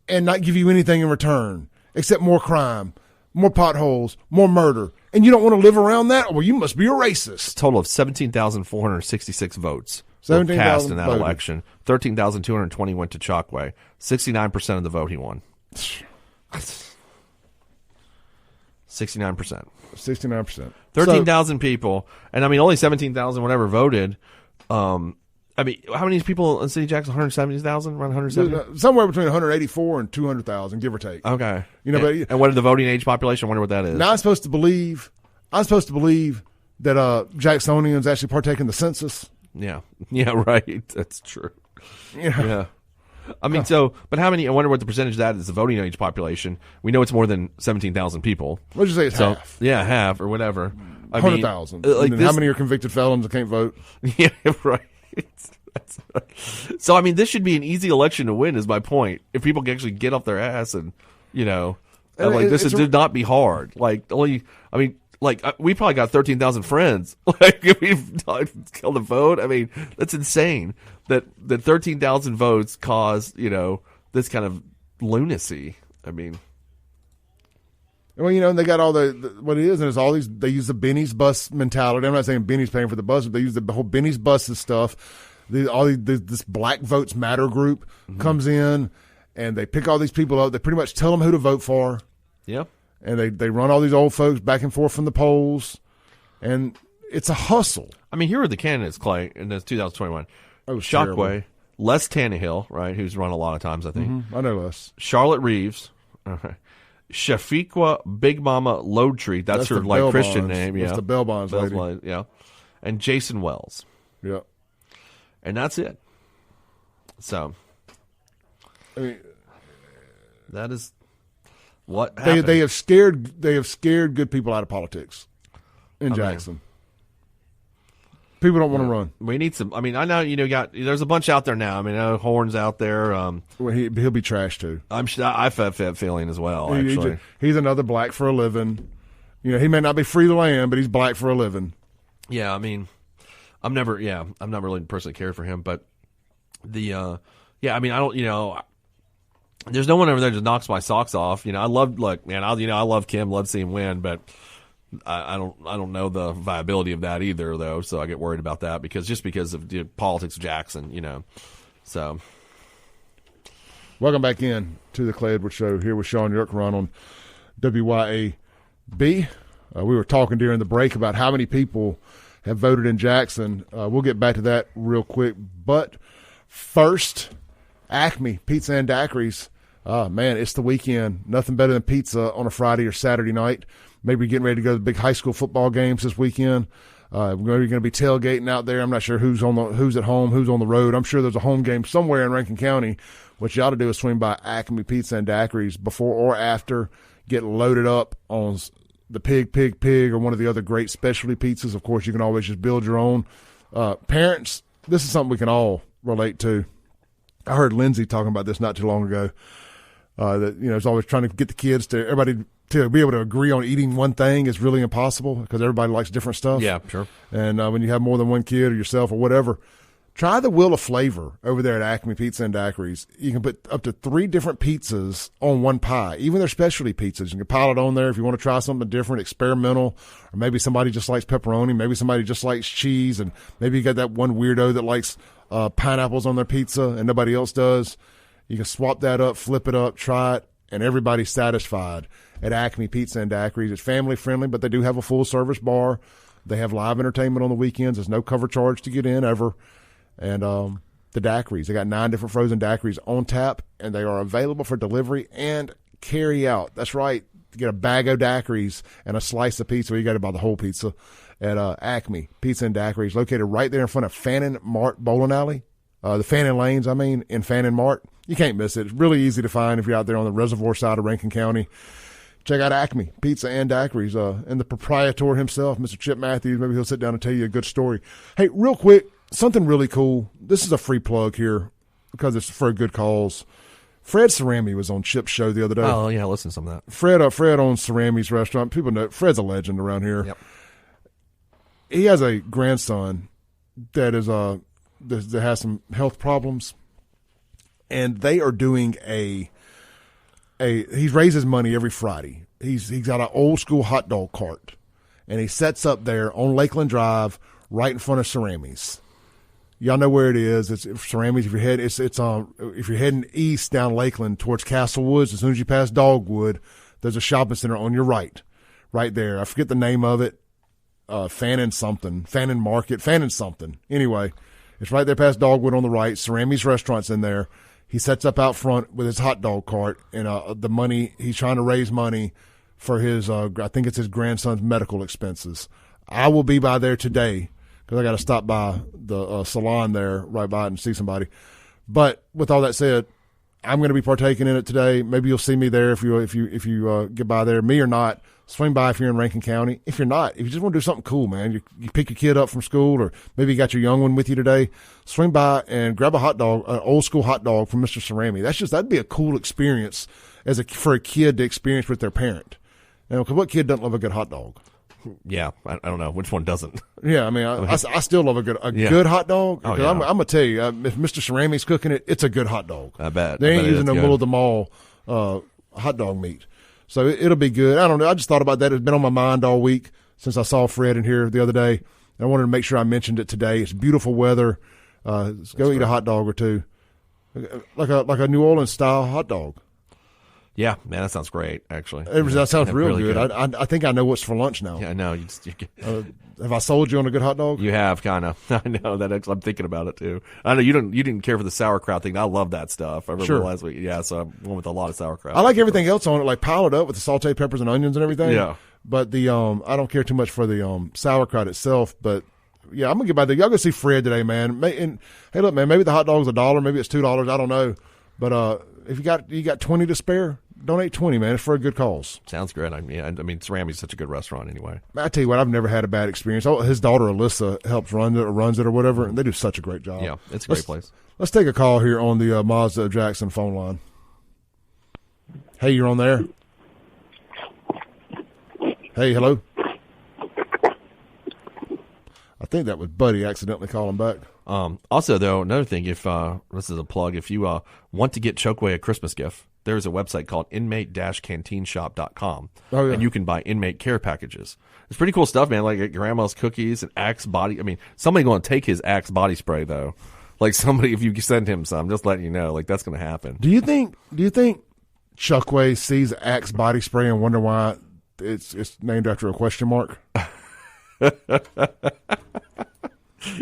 and not give you anything in return except more crime, more potholes, more murder. And you don't want to live around that? Well, you must be a racist. Total of 17,466 votes were cast in that election. 13,220 went to Chokwe. 69% of the vote he won. 69%. 69%. 13,000 people. And, only 17,000 whatever voted. How many people in the city of Jackson? 170,000? Around 170? Somewhere between 184 and 200,000, give or take. Okay. And what is the voting age population? I wonder what that is. Now, I'm supposed to believe that Jacksonians actually partake in the census. Yeah. Yeah, right. That's true. Yeah. But how many? I wonder what the percentage of that is the voting age population. We know it's more than 17,000 people. Let's just say it's half. Yeah, half or whatever. 100,000. How many are convicted felons that can't vote? Yeah, right. So, this should be an easy election to win, is my point. If people can actually get off their ass and, this did not be hard. We probably got 13,000 friends. If we've killed a vote, that's insane. That 13,000 votes caused, this kind of lunacy. Well, they got all what it is, and it's all these. They use the Benny's bus mentality. I'm not saying Benny's paying for the bus, but they use the whole Benny's buses stuff. This Black Votes Matter group comes in, and they pick all these people up. They pretty much tell them who to vote for. Yep. And they run all these old folks back and forth from the polls, and it's a hustle. Here are the candidates, Clay, in this 2021. Chokwe, Les Tannehill, right, who's run a lot of times, I think. Mm-hmm. I know Les. Charlotte Reeves. Okay. Shafiqua Big Mama Loadtree. That's her like Christian name. Yeah. That's the Bell Bonds lady. Yeah. And Jason Wells. Yeah. And that's it. So, I mean, that is what happened. They have scared good people out of politics in Jackson. People don't want to run. We need some. I mean, I know there's a bunch out there now. I mean, I know Horn's out there. Well, he'll be trashed too. I've had that feeling as well. Actually, he's another black for a living. He may not be free the land, but he's black for a living. Yeah, I mean, I'm not really personally cared for him, but I mean, I don't, there's no one over there that just knocks my socks off. I love Kim, love seeing him win, but I don't know the viability of that either, though. So I get worried about that because of the politics of Jackson, So, welcome back in to the Clay Edwards Show here with Shaun Yurtkuran on WYAB. We were talking during the break about how many people have voted in Jackson. We'll get back to that real quick, but first, Acme Pizza and Daiquiris. Man, it's the weekend. Nothing better than pizza on a Friday or Saturday night. Maybe getting ready to go to the big high school football games this weekend. We're going to be tailgating out there. I'm not sure who's at home, who's on the road. I'm sure there's a home game somewhere in Rankin County. What you ought to do is swing by Acme Pizza and Daiquiris before or after. Get loaded up on the pig, or one of the other great specialty pizzas. Of course, you can always just build your own. Parents, this is something we can all relate to. I heard Lindsay talking about this not too long ago. That is always trying to get everybody to be able to agree on eating one thing is really impossible because everybody likes different stuff. Yeah, sure. And when you have more than one kid or yourself or whatever, try the Wheel of Flavor over there at Acme Pizza and Daiquiris. You can put up to 3 different pizzas on one pie, even their specialty pizzas. You can pile it on there if you want to try something different, experimental, or maybe somebody just likes pepperoni, maybe somebody just likes cheese, and maybe you got that one weirdo that likes pineapples on their pizza and nobody else does. You can swap that up, flip it up, try it, and everybody's satisfied at Acme Pizza and Daiquiris. It's family friendly, but they do have a full service bar. They have live entertainment on the weekends. There's no cover charge to get in ever. And the daiquiris, they got 9 different frozen daiquiris on tap, and they are available for delivery and carry out. That's right. You get a bag of daiquiris and a slice of pizza. You got to buy the whole pizza at Acme Pizza and Daiquiris, located right there in front of Fannin Mart Bowling Alley. The Fannin Lanes, in Fannin Mart. You can't miss it. It's really easy to find if you're out there on the reservoir side of Rankin County. Check out Acme Pizza and Daiquiris. And the proprietor himself, Mr. Chip Matthews, maybe he'll sit down and tell you a good story. Hey, real quick, something really cool. This is a free plug here because it's for a good cause. Fred Cerami was on Chip's show the other day. Oh, yeah, listen to some of that. Fred owns Cerami's restaurant. People know Fred's a legend around here. Yep. He has a grandson that is that has some health problems, and they are doing he raises money every Friday. He's got an old school hot dog cart, and he sets up there on Lakeland Drive right in front of Cerami's. Y'all know where it is. It's Cerami's. If you're heading east down Lakeland towards Castle Woods, as soon as you pass Dogwood, there's a shopping center on your right there. I forget the name of it. Fannin Market, Fannin something. Anyway, it's right there past Dogwood on the right. Cerami's restaurant's in there. He sets up out front with his hot dog cart, and the money he's trying to raise money for his I think it's his grandson's medical expenses. I will be by there today because I got to stop by the salon there right by it and see somebody. But with all that said, I'm going to be partaking in it today. Maybe you'll see me there if you get by there. Me or not, swing by if you're in Rankin County. If you're not, if you just want to do something cool, man, you pick your kid up from school, or maybe you got your young one with you today, swing by and grab a hot dog, an old school hot dog from Mr. Cerami. That'd be a cool experience for a kid to experience with their parent. Because what kid doesn't love a good hot dog? Yeah, I don't know which one doesn't. Yeah, I still love a good hot dog. Oh, yeah. I'm gonna tell you, if Mr. Cerami's cooking it, it's a good hot dog. I bet they ain't using no middle of the mall hot dog meat, so it'll be good. I don't know. I just thought about that. It's been on my mind all week since I saw Fred in here the other day. And I wanted to make sure I mentioned it today. It's beautiful weather. Let's go eat a hot dog or two, like a New Orleans style hot dog. Yeah, man, that sounds great. Actually, That sounds real really good. I think I know what's for lunch now. Yeah, I know. Have I sold you on a good hot dog? You have, kind of. I know that. I'm thinking about it too. I know you didn't care for the sauerkraut thing. I love that stuff. I remember last week. Yeah, so I went with a lot of sauerkraut. I like everything else on it, like pile it up with the sauteed peppers and onions and everything. Yeah, but the I don't care too much for the sauerkraut itself. But yeah, I'm gonna get by there. Y'all go see Fred today, man. And hey, look, man, maybe the hot dog's $1, maybe it's $2. I don't know. But if you got 20 to spare, donate 20, man. It's for a good cause. Sounds good. I mean, Cerami's such a good restaurant anyway. I tell you what, I've never had a bad experience. His daughter Alyssa helps runs it or whatever, and they do such a great job. Yeah, it's a great place. Let's take a call here on the Mazda of Jackson phone line. Hey, you're on there. Hey, hello. I think that was Buddy accidentally calling back. Also, though, another thing, if this is a plug, if you want to get Chokwe a Christmas gift, there's a website called inmate-canteenshop.com, and you can buy inmate care packages. It's pretty cool stuff, man, like grandma's cookies and Axe body. I mean, somebody's going to take his Axe body spray, though. Like somebody, if you send him some, just letting you know, like that's going to happen. Do you think Chokwe sees Axe body spray and wonder why it's named after a question mark?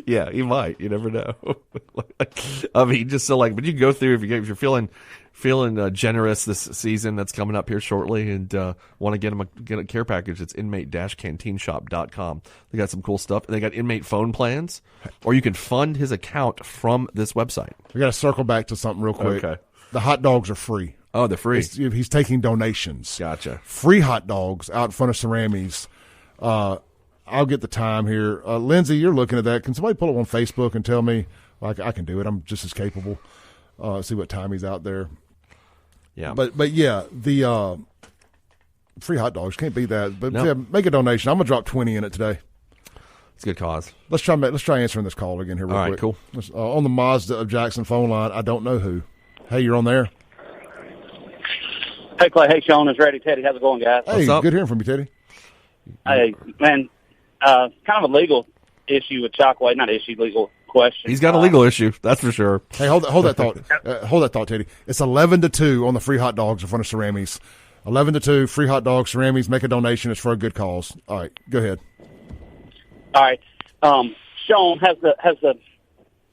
Yeah, he might. You never know. I mean, just so like, but you can go through if you're feeling generous this season that's coming up here shortly, and want to get a care package. It's inmate-canteenshop.com. They got some cool stuff. They got inmate phone plans, or you can fund his account from this website. We got to circle back to something real quick. Okay, the hot dogs are free. Oh, they're free. He's taking donations. Gotcha. Free hot dogs out in front of Cerami's. I'll get the time here. Lindsay, you're looking at that. Can somebody pull it on Facebook and tell me? Like, I can do it. I'm just as capable. See what time he's out there. Yeah. But yeah, the free hot dogs, can't beat that. But yeah, make a donation. I'm gonna drop 20 in it today. It's a good cause. Let's try answering this call again here real quick. All right, cool. On the Mazda of Jackson phone line, I don't know who. Hey, you're on there. Hey, Clay. Hey, Shaun. It's Ready. Teddy. How's it going, guys? Hey, good hearing from you, Teddy. Hey, man. Kind of a legal issue with Chokwe. Not issue, legal question. He's got a legal issue, that's for sure. Hey, hold that thought. Hold that thought, Teddy. It's 11-2 on the free hot dogs in front of Cerami's. 11-2, free hot dogs, Cerami's. Make a donation. It's for a good cause. All right, go ahead. All right, Shaun, do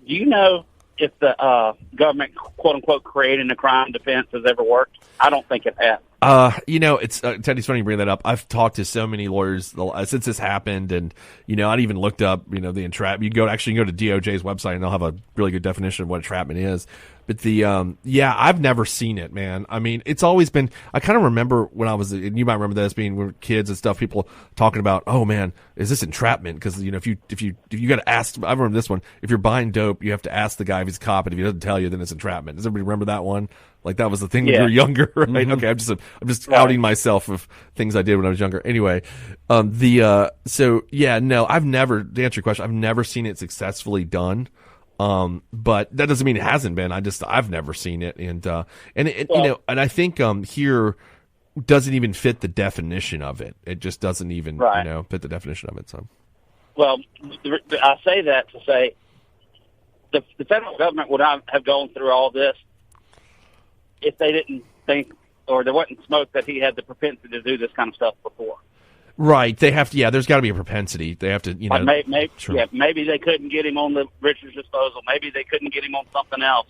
you know if the government, quote unquote, creating a crime defense has ever worked? I don't think it has. It's Teddy's funny you bring that up. I've talked to so many lawyers since this happened, and I'd even looked up the entrapment. You go to DOJ's website and they'll have a really good definition of what entrapment is. But I've never seen it, man. I mean, it's always been. I kind of remember when I was, and you might remember this being when we were kids and stuff. People talking about, oh man, is this entrapment? Because if you got to ask. I remember this one. If you're buying dope, you have to ask the guy if he's a cop, and if he doesn't tell you, then it's entrapment. Does everybody remember that one? Like that was the thing when you were younger, right? Mm-hmm. Okay, I'm just outing myself of things I did when I was younger. Anyway, I've never, to answer your question, I've never seen it successfully done. But that doesn't mean it hasn't been. I've never seen it, and I think here doesn't even fit the definition of it. It just doesn't even fit the definition of it. So, well, I say that to say the federal government would not have gone through all this if they didn't think, or there wasn't smoke that he had the propensity to do this kind of stuff before. Right. They have to. Yeah. There's got to be a propensity. They have to. Maybe they couldn't get him on the Richards disposal. Maybe they couldn't get him on something else.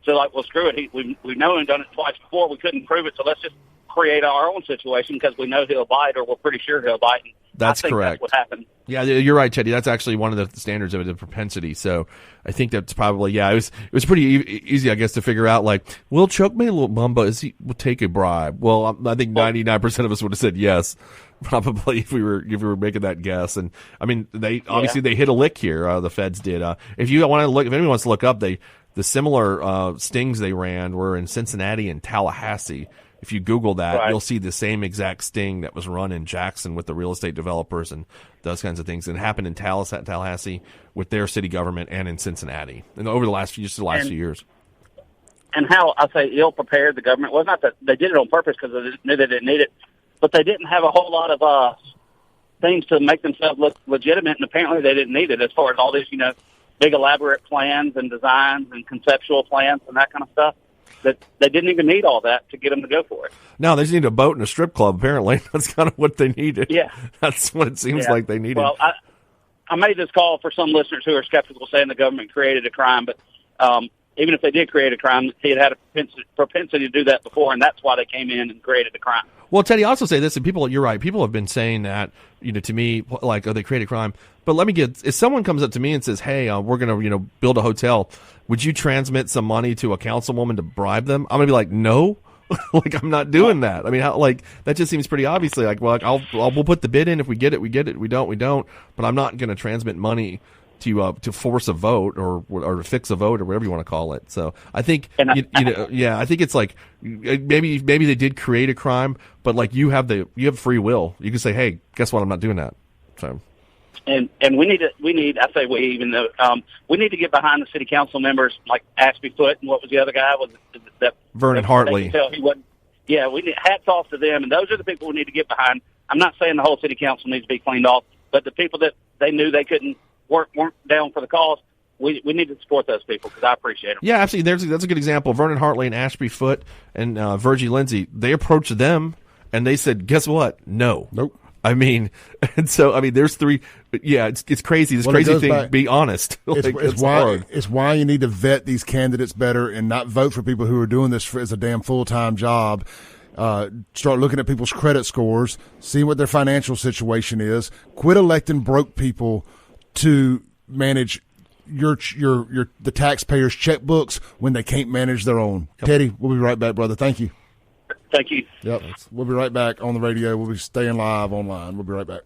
So like, well, screw it. We've known him done it twice before. We couldn't prove it, so let's just create our own situation because we know he'll bite, or we're pretty sure he'll bite. That's correct. That's what happened. Yeah, you're right, Teddy. That's actually one of the standards of it, the propensity. So I think that's probably, it was pretty easy, I guess, to figure out, like, will Chokwe Lumumba, will take a bribe? Well, I think 99% of us would have said yes, probably, if we were making that guess. And I mean, they hit a lick here. The feds did. If anyone wants to look up, the similar stings they ran were in Cincinnati and Tallahassee. If you Google that, you'll see the same exact sting that was run in Jackson with the real estate developers and those kinds of things. And it happened in Tallahassee with their city government and in Cincinnati, and over the last few years. And how I say ill-prepared the government was. Not that they did it on purpose because they knew they didn't need it, but they didn't have a whole lot of things to make themselves look legitimate, and apparently they didn't need it as far as all these, big elaborate plans and designs and conceptual plans and that kind of stuff. that they didn't even need all that to get them to go for it. No, they just need a boat and a strip club, apparently. That's kind of what they needed. Yeah. That's what it seems like they needed. Well, I made this call for some listeners who are skeptical, saying the government created a crime, but even if they did create a crime, he had a propensity to do that before, and that's why they came in and created a crime. Well, Teddy, I also say this, and you're right. People have been saying that, to me, like, oh, they create a crime. But let me if someone comes up to me and says, hey, we're going to, build a hotel, would you transmit some money to a councilwoman to bribe them? I'm going to be like, no. Like, I'm not doing that. I mean, that just seems pretty obviously like, well, we'll put the bid in. If we get it, we get it. We don't. But I'm not going to transmit money to force a vote or to fix a vote or whatever you want to call it. So I think, I think it's like maybe they did create a crime, but like you have free will. You can say, hey, guess what? I'm not doing that. So. And we need we need to get behind the city council members like Ashby Foote and what was the other guy? Was that Vernon Hartley? He wasn't. Yeah, we need hats off to them, and those are the people we need to get behind. I'm not saying the whole city council needs to be cleaned off, but the people that they knew they couldn't weren't down for the cause. We need to support those people because I appreciate them. Yeah, absolutely. That's a good example. Vernon Hartley and Ashby Foote and Virgie Lindsay, they approached them and they said, "Guess what? No, nope." I mean, and so there's three. Yeah, it's crazy. This crazy thing. Be honest. It's why you need to vet these candidates better and not vote for people who are doing this as a damn full-time job. Start looking at people's credit scores, see what their financial situation is. Quit electing broke people to manage the taxpayers' checkbooks when they can't manage their own. Yep. Teddy, we'll be right back, brother. Thank you. Thank you. Yep. We'll be right back on the radio. We'll be staying live online. We'll be right back.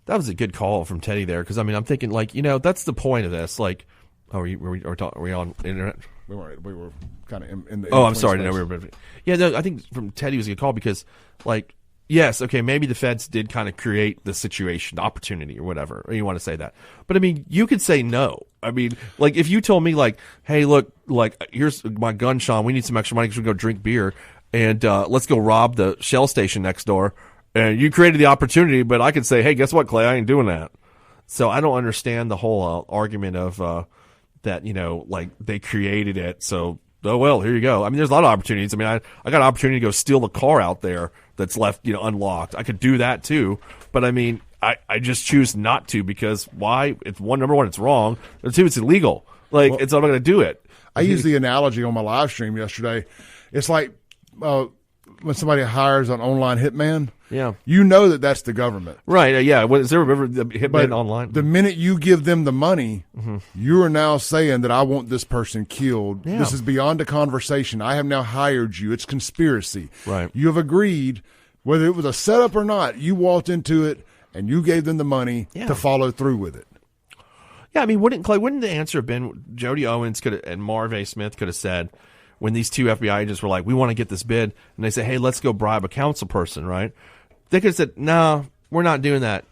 That was a good call from Teddy there because, I'm thinking, that's the point of this. Like, were we on internet? We were kind of in the. Oh, I'm sorry. No, I think from Teddy was a good call because, yes, okay, maybe the feds did kind of create the situation, the opportunity, or whatever, or you want to say that. But, you could say no. If you told me, hey, look, here's my gun, Sean, we need some extra money because we go drink beer, and let's go rob the Shell station next door, and you created the opportunity, but I could say, hey, guess what, Clay, I ain't doing that. So I don't understand the whole argument of that, they created it, so, oh, well, here you go. There's a lot of opportunities. I got an opportunity to go steal the car out there that's left, unlocked. I could do that too. But I just choose not to because why? It's number one, it's wrong. Number two, it's illegal. I'm not going to do it. I used the analogy on my live stream yesterday. It's like when somebody hires an online hitman. Yeah. You know that's the government. Right. Yeah. Is there ever the hitman online? The minute you give them the money, you are now saying that I want this person killed. Yeah. This is beyond a conversation. I have now hired you. It's conspiracy. Right. You have agreed, whether it was a setup or not, you walked into it and you gave them the money to follow through with it. Yeah. Wouldn't the answer have been Jody Owens and Marv A. Smith could have said when these two FBI agents were like, we want to get this bid, and they say, hey, let's go bribe a council person, right? They could have said, no, we're not doing that.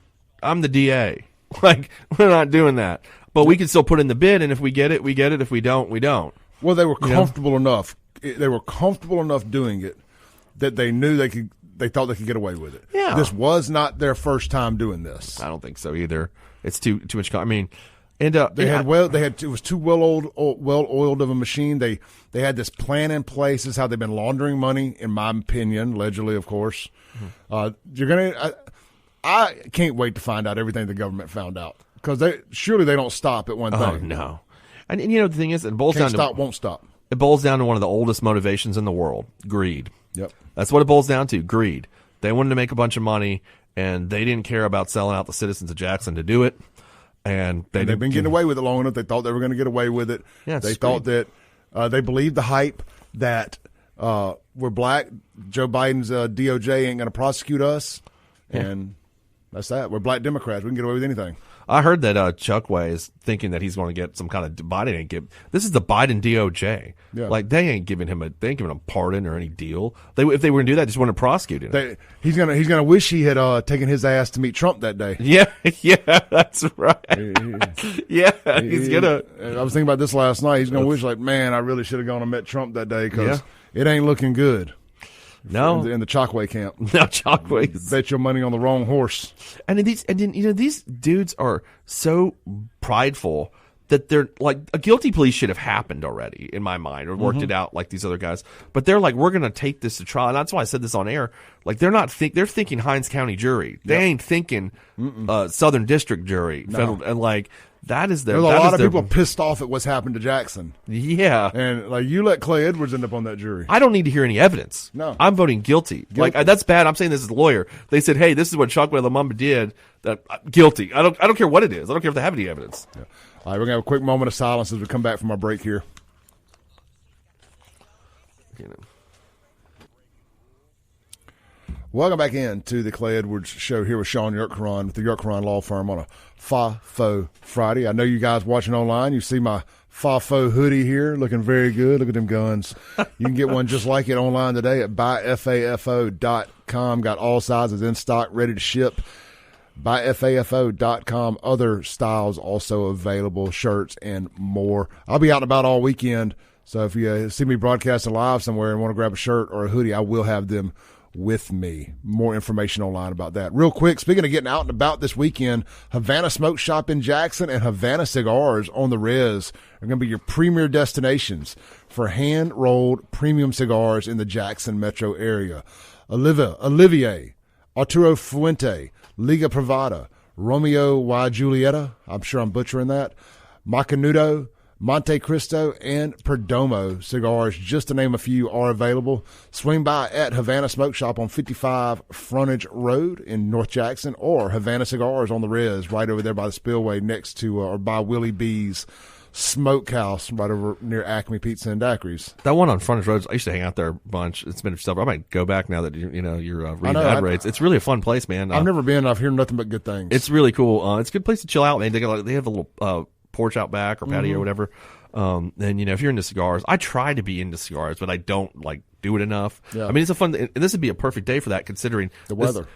I'm the DA. We're not doing that. But we can still put in the bid, and if we get it, we get it. If we don't, we don't. Well, they were comfortable enough. They were comfortable enough doing it that they knew they thought they could get away with it. Yeah. This was not their first time doing this. I don't think so either. It's too much. And it was too well oiled of a machine. They had this plan in place. This is how they've been laundering money, in my opinion, allegedly, of course. I can't wait to find out everything the government found out because surely they don't stop at one thing. Oh no, and the thing is, it boils down to won't stop. It boils down to one of the oldest motivations in the world: greed. Yep, that's what it boils down to. Greed. They wanted to make a bunch of money, and they didn't care about selling out the citizens of Jackson to do it. And they've been getting away with it long enough. They thought they were going to get away with it. Yeah, they thought that they believed the hype that we're black. Joe Biden's DOJ ain't going to prosecute us, and that's that. We're black Democrats. We can get away with anything. I heard that Chokwe is thinking that he's going to get some kind of Biden ain't give. This is the Biden DOJ. Yeah. They ain't giving him a pardon or any deal. If they were going to do that, just want to prosecute him. He's gonna wish he had taken his ass to meet Trump that day. Yeah, that's right. He's gonna. I was thinking about this last night. He's gonna wish man, I really should have gone and met Trump that day because it ain't looking good. No, in the Chokwe camp. No, Chokwe. Bet your money on the wrong horse. And these dudes are so prideful that they're like a guilty plea should have happened already in my mind, or worked it out like these other guys. But they're like, we're going to take this to trial. And that's why I said this on air. Like they're thinking Hinds County jury. They ain't thinking Southern District jury. No. Federal, and like that is their. There's a lot of people pissed off at what's happened to Jackson. Yeah, and like you let Clay Edwards end up on that jury. I don't need to hear any evidence. No, I'm voting guilty. Like that's bad. I'm saying this as a lawyer. They said, hey, this is what Chokwe Lumumba did. That guilty. I don't care what it is. I don't care if they have any evidence. Yeah. All right, we're gonna have a quick moment of silence as we come back from our break here. Welcome back in to the Clay Edwards Show here with Shaun Yurtkuran with the Yurtkuran Law Firm on a Fafo Friday. I know you guys watching online, you see my Fafo hoodie here looking very good. Look at them guns. You can get one just like it online today at buyfafo.com. Got all sizes in stock, ready to ship. Buyfafo.com. Other styles also available, shirts and more. I'll be out and about all weekend, so if you see me broadcasting live somewhere and want to grab a shirt or a hoodie, I will have them with me. More information online about that. Real quick, speaking of getting out and about this weekend, Havana Smoke Shop in Jackson and Havana Cigars on the Res are going to be your premier destinations for hand-rolled premium cigars in the Jackson metro area. Olivier, Arturo Fuente, Liga Privada, Romeo y Julieta, I'm sure I'm butchering that, Macanudo, Monte Cristo, and Perdomo cigars, just to name a few, are available. Swing by at Havana Smoke Shop on 55 Frontage Road in North Jackson, or Havana Cigars on the Res right over there by the Spillway next to, or by Willie B's Smokehouse right over near Acme Pizza and Daiquiris. That one on Frontage Road, I used to hang out there a bunch. It's been several. I might go back now that you're reading ad rates. It's really a fun place, man. I've never been. I've heard nothing but good things. It's really cool. It's a good place to chill out, man. They have a little porch out back or patio or whatever. And if you're into cigars, I try to be into cigars, but I don't like do it enough. Yeah. I mean, it's a fun, and this would be a perfect day for that, considering the weather,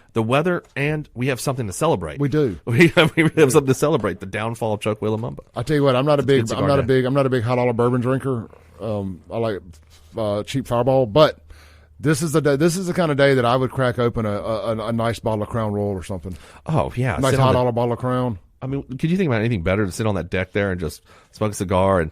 and we have something to celebrate. We do. We have something to celebrate, the downfall of Chokwe Lumumba. I tell you what, I'm not a big hot dollar bourbon drinker. I like cheap Fireball, but this is the kind of day that I would crack open a nice bottle of Crown Royal or something. Oh yeah, nice hot dollar bottle of Crown. I mean, could you think about anything better to sit on that deck there and just smoke a cigar and,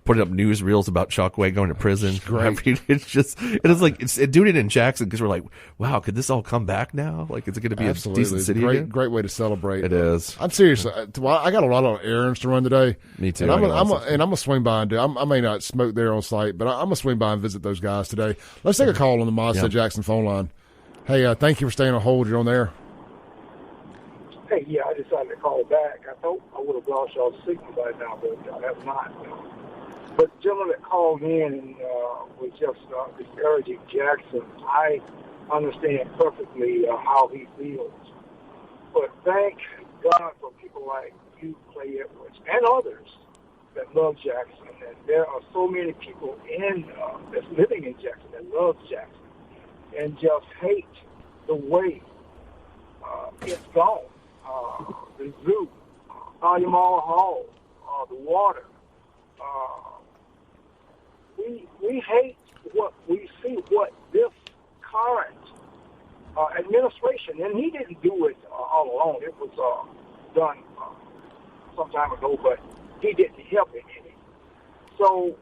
putting up newsreels about Chokwe going to prison? I mean, it's doing it in Jackson because we're like, wow, could this all come back now? Like, is it going to be a decent city again? Great way to celebrate. It is. I'm serious. I got a lot of errands to run today. Me too. And I'm gonna swing by and do. I may not smoke there on site, but I'm gonna swing by and visit those guys today. Let's take a call on the Mazda Jackson phone line. Hey, thank you for staying on hold. You're on there. Hey, yeah, I decided to call back. I thought I would have lost y'all's signal by now, but I have not. But the gentleman that called in and was just disparaging Jackson, I understand perfectly how he feels. But thank God for people like you, Clay Edwards, and others that love Jackson. And there are so many people that's living in Jackson that love Jackson and just hate the way it's gone. The zoo, Volume Hall, the water. We hate what we see, what this current administration, and he didn't do it all alone. It was done some time ago, but he didn't help in any. So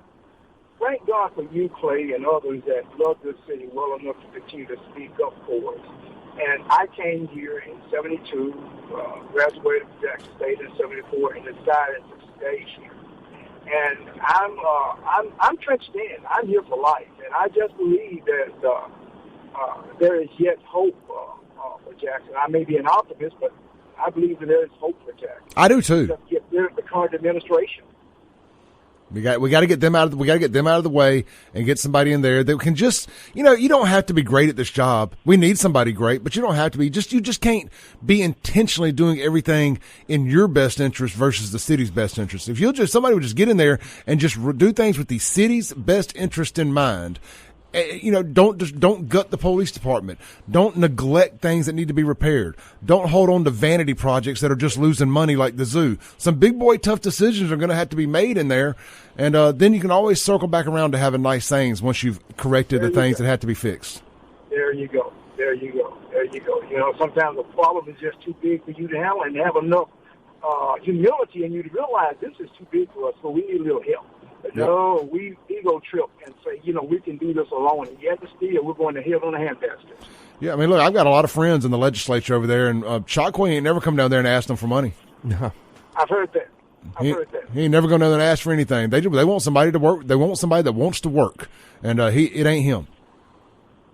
thank God for you, Clay, and others that love this city well enough to continue to speak up for us. And I came here in 72, graduated from Jackson State in 74, and decided to stay here. And I'm trenched in. I'm here for life, and I just believe that there is yet hope for Jackson. I may be an optimist, but I believe that there is hope for Jackson. I do too. Just get rid of the current administration. We got to get them out of the way and get somebody in there that can just, you don't have to be great at this job. We need somebody great, but you don't have to be. You just can't be intentionally doing everything in your best interest versus the city's best interest. If somebody would just get in there and just do things with the city's best interest in mind. Don't gut the police department. Don't neglect things that need to be repaired. Don't hold on to vanity projects that are just losing money like the zoo. Some big boy tough decisions are going to have to be made in there, and then you can always circle back around to having nice things once you've corrected the things that have to be fixed. There you go. Sometimes the problem is just too big for you to handle and have enough humility in you to realize this is too big for us, so we need a little help. But no, we ego trip and say, we can do this alone. And yet still, we're going to hell on the handbasket. Yeah, I mean, look, I've got a lot of friends in the legislature over there, and Chokwe ain't never come down there and asked them for money. No. I've heard that. He ain't never going down there and ask for anything. They want somebody to work. They want somebody that wants to work, and it ain't him.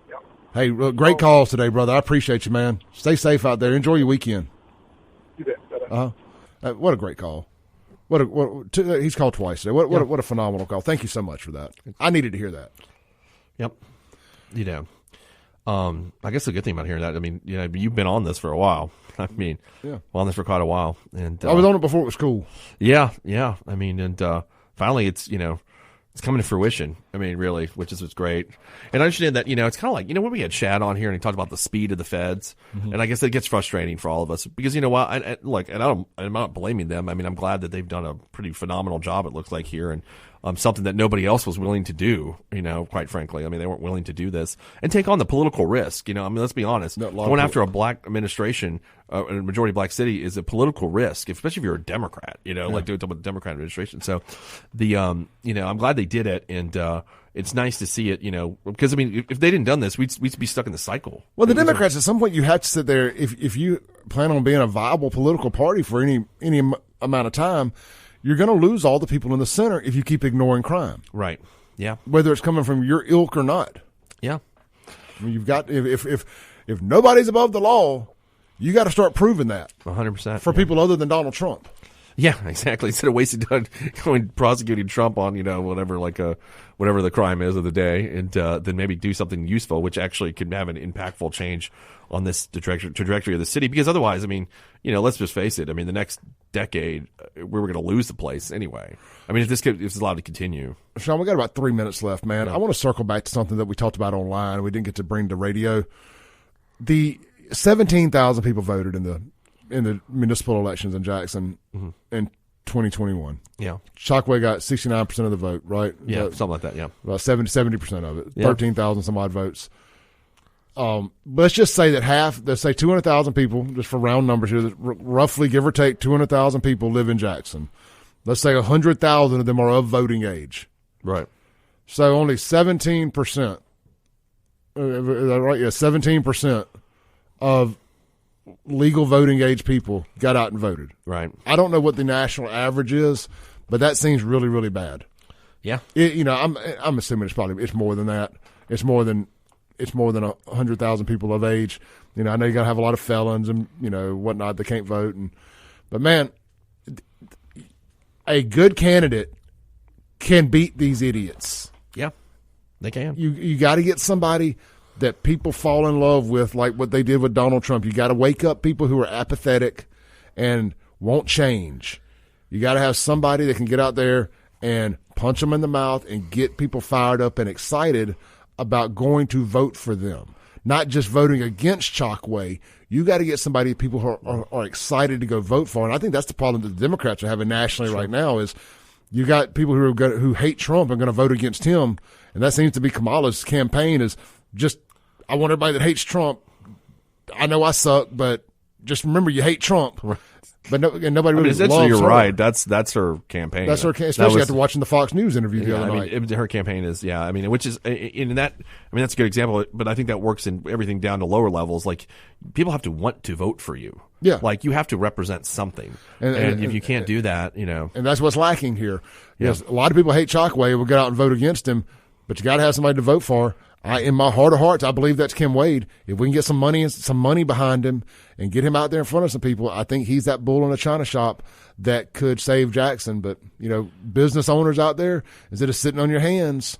Yep. Hey, great calls today, brother. I appreciate you, man. Stay safe out there. Enjoy your weekend. You bet. What a great call. He's called twice today. What a phenomenal call. Thank you so much for that. I needed to hear that. Yep. I guess the good thing about hearing that, I mean, you've been on this for a while. I mean, on this for quite a while, and I was on it before it was cool. Yeah. I mean, and finally, it's it's coming to fruition. I mean, really, which is what's great. And I understand that it's kind of like when we had Shad on here and he talked about the speed of the feds, and I guess it gets frustrating for all of us because I'm not blaming them. I mean, I'm glad that they've done a pretty phenomenal job. It looks like here and. Something that nobody else was willing to do, quite frankly. I mean, they weren't willing to do this and take on the political risk. I mean, let's be honest. Going after a black administration, a majority black city is a political risk, especially if you're a Democrat, like doing with the Democrat administration. So I'm glad they did it. And, it's nice to see it, because I mean, if they didn't done this, we'd be stuck in the cycle. Well, the Democrats, at some point, you have to sit there. If you plan on being a viable political party for any amount of time, you're going to lose all the people in the center if you keep ignoring crime. Right. Yeah. Whether it's coming from your ilk or not. Yeah. I mean, you've got if nobody's above the law, you got to start proving that. 100% for people other than Donald Trump. Yeah, exactly. Instead of wasting time prosecuting Trump on whatever the crime is of the day, and then maybe do something useful, which actually can have an impactful change on this trajectory of the city. Because otherwise, I mean, let's just face it. I mean, the next decade, we were going to lose the place anyway. I mean, if this is allowed to continue. Shaun, we got about 3 minutes left, man. Yeah. I want to circle back to something that we talked about online. We didn't get to bring to radio. The 17,000 people voted in the municipal elections in Jackson in 2021. Yeah. Chokwe got 69% of the vote, right? Yeah, something like that, yeah. About 70% of it. Yeah. 13,000 some odd votes. But let's just say that let's say 200,000 people, just for round numbers here, roughly give or take 200,000 people live in Jackson. Let's say 100,000 of them are of voting age. Right. So only 17%, right? Yeah, 17% of legal voting age people got out and voted. Right. I don't know what the national average is, but that seems really, really bad. Yeah. I'm assuming it's more than that. It's more than 100,000 people of age. I know you got to have a lot of felons and whatnot that can't vote. But man, a good candidate can beat these idiots. Yeah, they can. You got to get somebody that people fall in love with, like what they did with Donald Trump. You got to wake up people who are apathetic and won't change. You got to have somebody that can get out there and punch them in the mouth and get people fired up and excited about going to vote for them, not just voting against Chokwe. You got to get somebody people who are excited to go vote for. And I think that's the problem that the Democrats are having nationally right now is you got people who hate Trump and going to vote against him. And that seems to be Kamala's campaign is just, I want everybody that hates Trump. I know I suck, but just remember you hate Trump. Right. But nobody really essentially loves you're her. Right. That's her campaign. That's her, especially after watching the Fox News interview the other night. Her campaign is, which is in that. I mean, that's a good example. But I think that works in everything down to lower levels. Like people have to want to vote for you. Yeah. Like you have to represent something, and if you can't do that, and that's what's lacking here. Yes, a lot of people hate Chokwe. Will get out and vote against him, but you got to have somebody to vote for. In my heart of hearts, I believe that's Kim Wade. If we can get some money behind him and get him out there in front of some people, I think he's that bull in a china shop that could save Jackson. But, business owners out there, instead of sitting on your hands,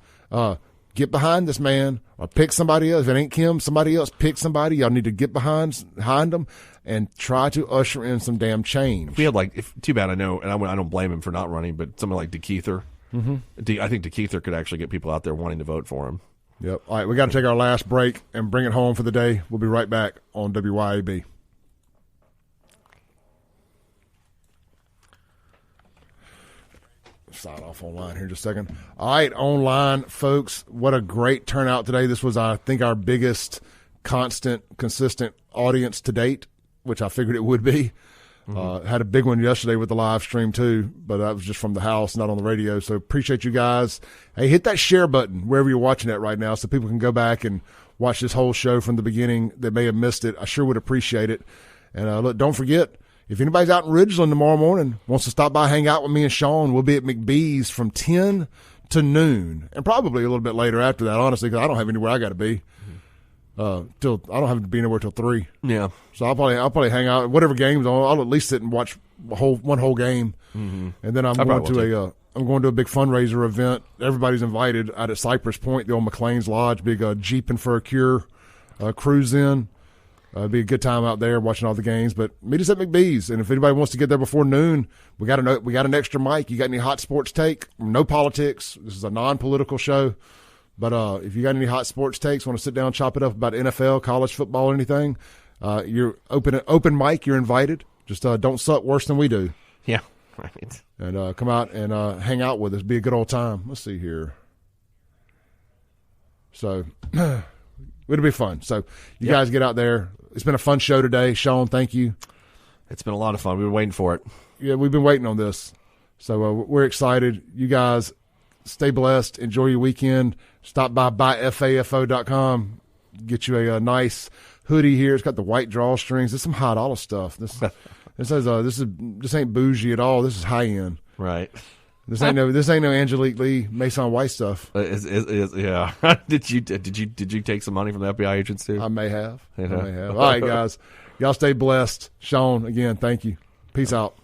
get behind this man or pick somebody else. If it ain't Kim, somebody else, pick somebody. Y'all need to get behind them and try to usher in some damn change. If we had too bad, I know, and I don't blame him for not running, but something like DeKeither. I think DeKeither could actually get people out there wanting to vote for him. Yep. All right, we got to take our last break and bring it home for the day. We'll be right back on WYAB. Sign off online here in just a second. All right, online, folks, what a great turnout today. This was, I think, our biggest consistent audience to date, which I figured it would be. Had a big one yesterday with the live stream too, but that was just from the house, not on the radio. So appreciate you guys. Hey, hit that share button wherever you're watching it right now so people can go back and watch this whole show from the beginning that may have missed it. I sure would appreciate it. And look, don't forget, if anybody's out in Ridgeland tomorrow morning, wants to stop by, hang out with me and Shaun, we'll be at McBee's from 10 to noon, and probably a little bit later after that, honestly, because I don't have anywhere I got to be. I don't have to be anywhere till 3. Yeah. So I'll probably hang out. Whatever game's on, I'll at least sit and watch one whole game. Mm-hmm. And then I'm going to a big fundraiser event. Everybody's invited out at Cypress Point, the old McLean's Lodge, big Jeeping for a Cure cruise in. It'd be a good time out there watching all the games. But meet us at McBee's, and if anybody wants to get there before noon, we got an extra mic. You got any hot sports take? No politics. This is a non-political show. But if you got any hot sports takes, want to sit down and chop it up about NFL, college football, or anything, you're open mic. You're invited. Just don't suck worse than we do. Yeah, right. And come out and hang out with us. Be a good old time. Let's see here. So it'll be fun. So you guys get out there. It's been a fun show today. Shaun, thank you. It's been a lot of fun. We were waiting for it. Yeah, we've been waiting on this. So we're excited. You guys stay blessed. Enjoy your weekend. Stop by buyfafo.com. Get you a nice hoodie here. It's got the white drawstrings. There's some high dollar stuff. This ain't bougie at all. This is high end. Right. This ain't no Angelique Lee Mason White stuff. Yeah. Did you take some money from the FBI agents too? I may have. All right, guys. Y'all stay blessed. Shaun, again, thank you. Peace out.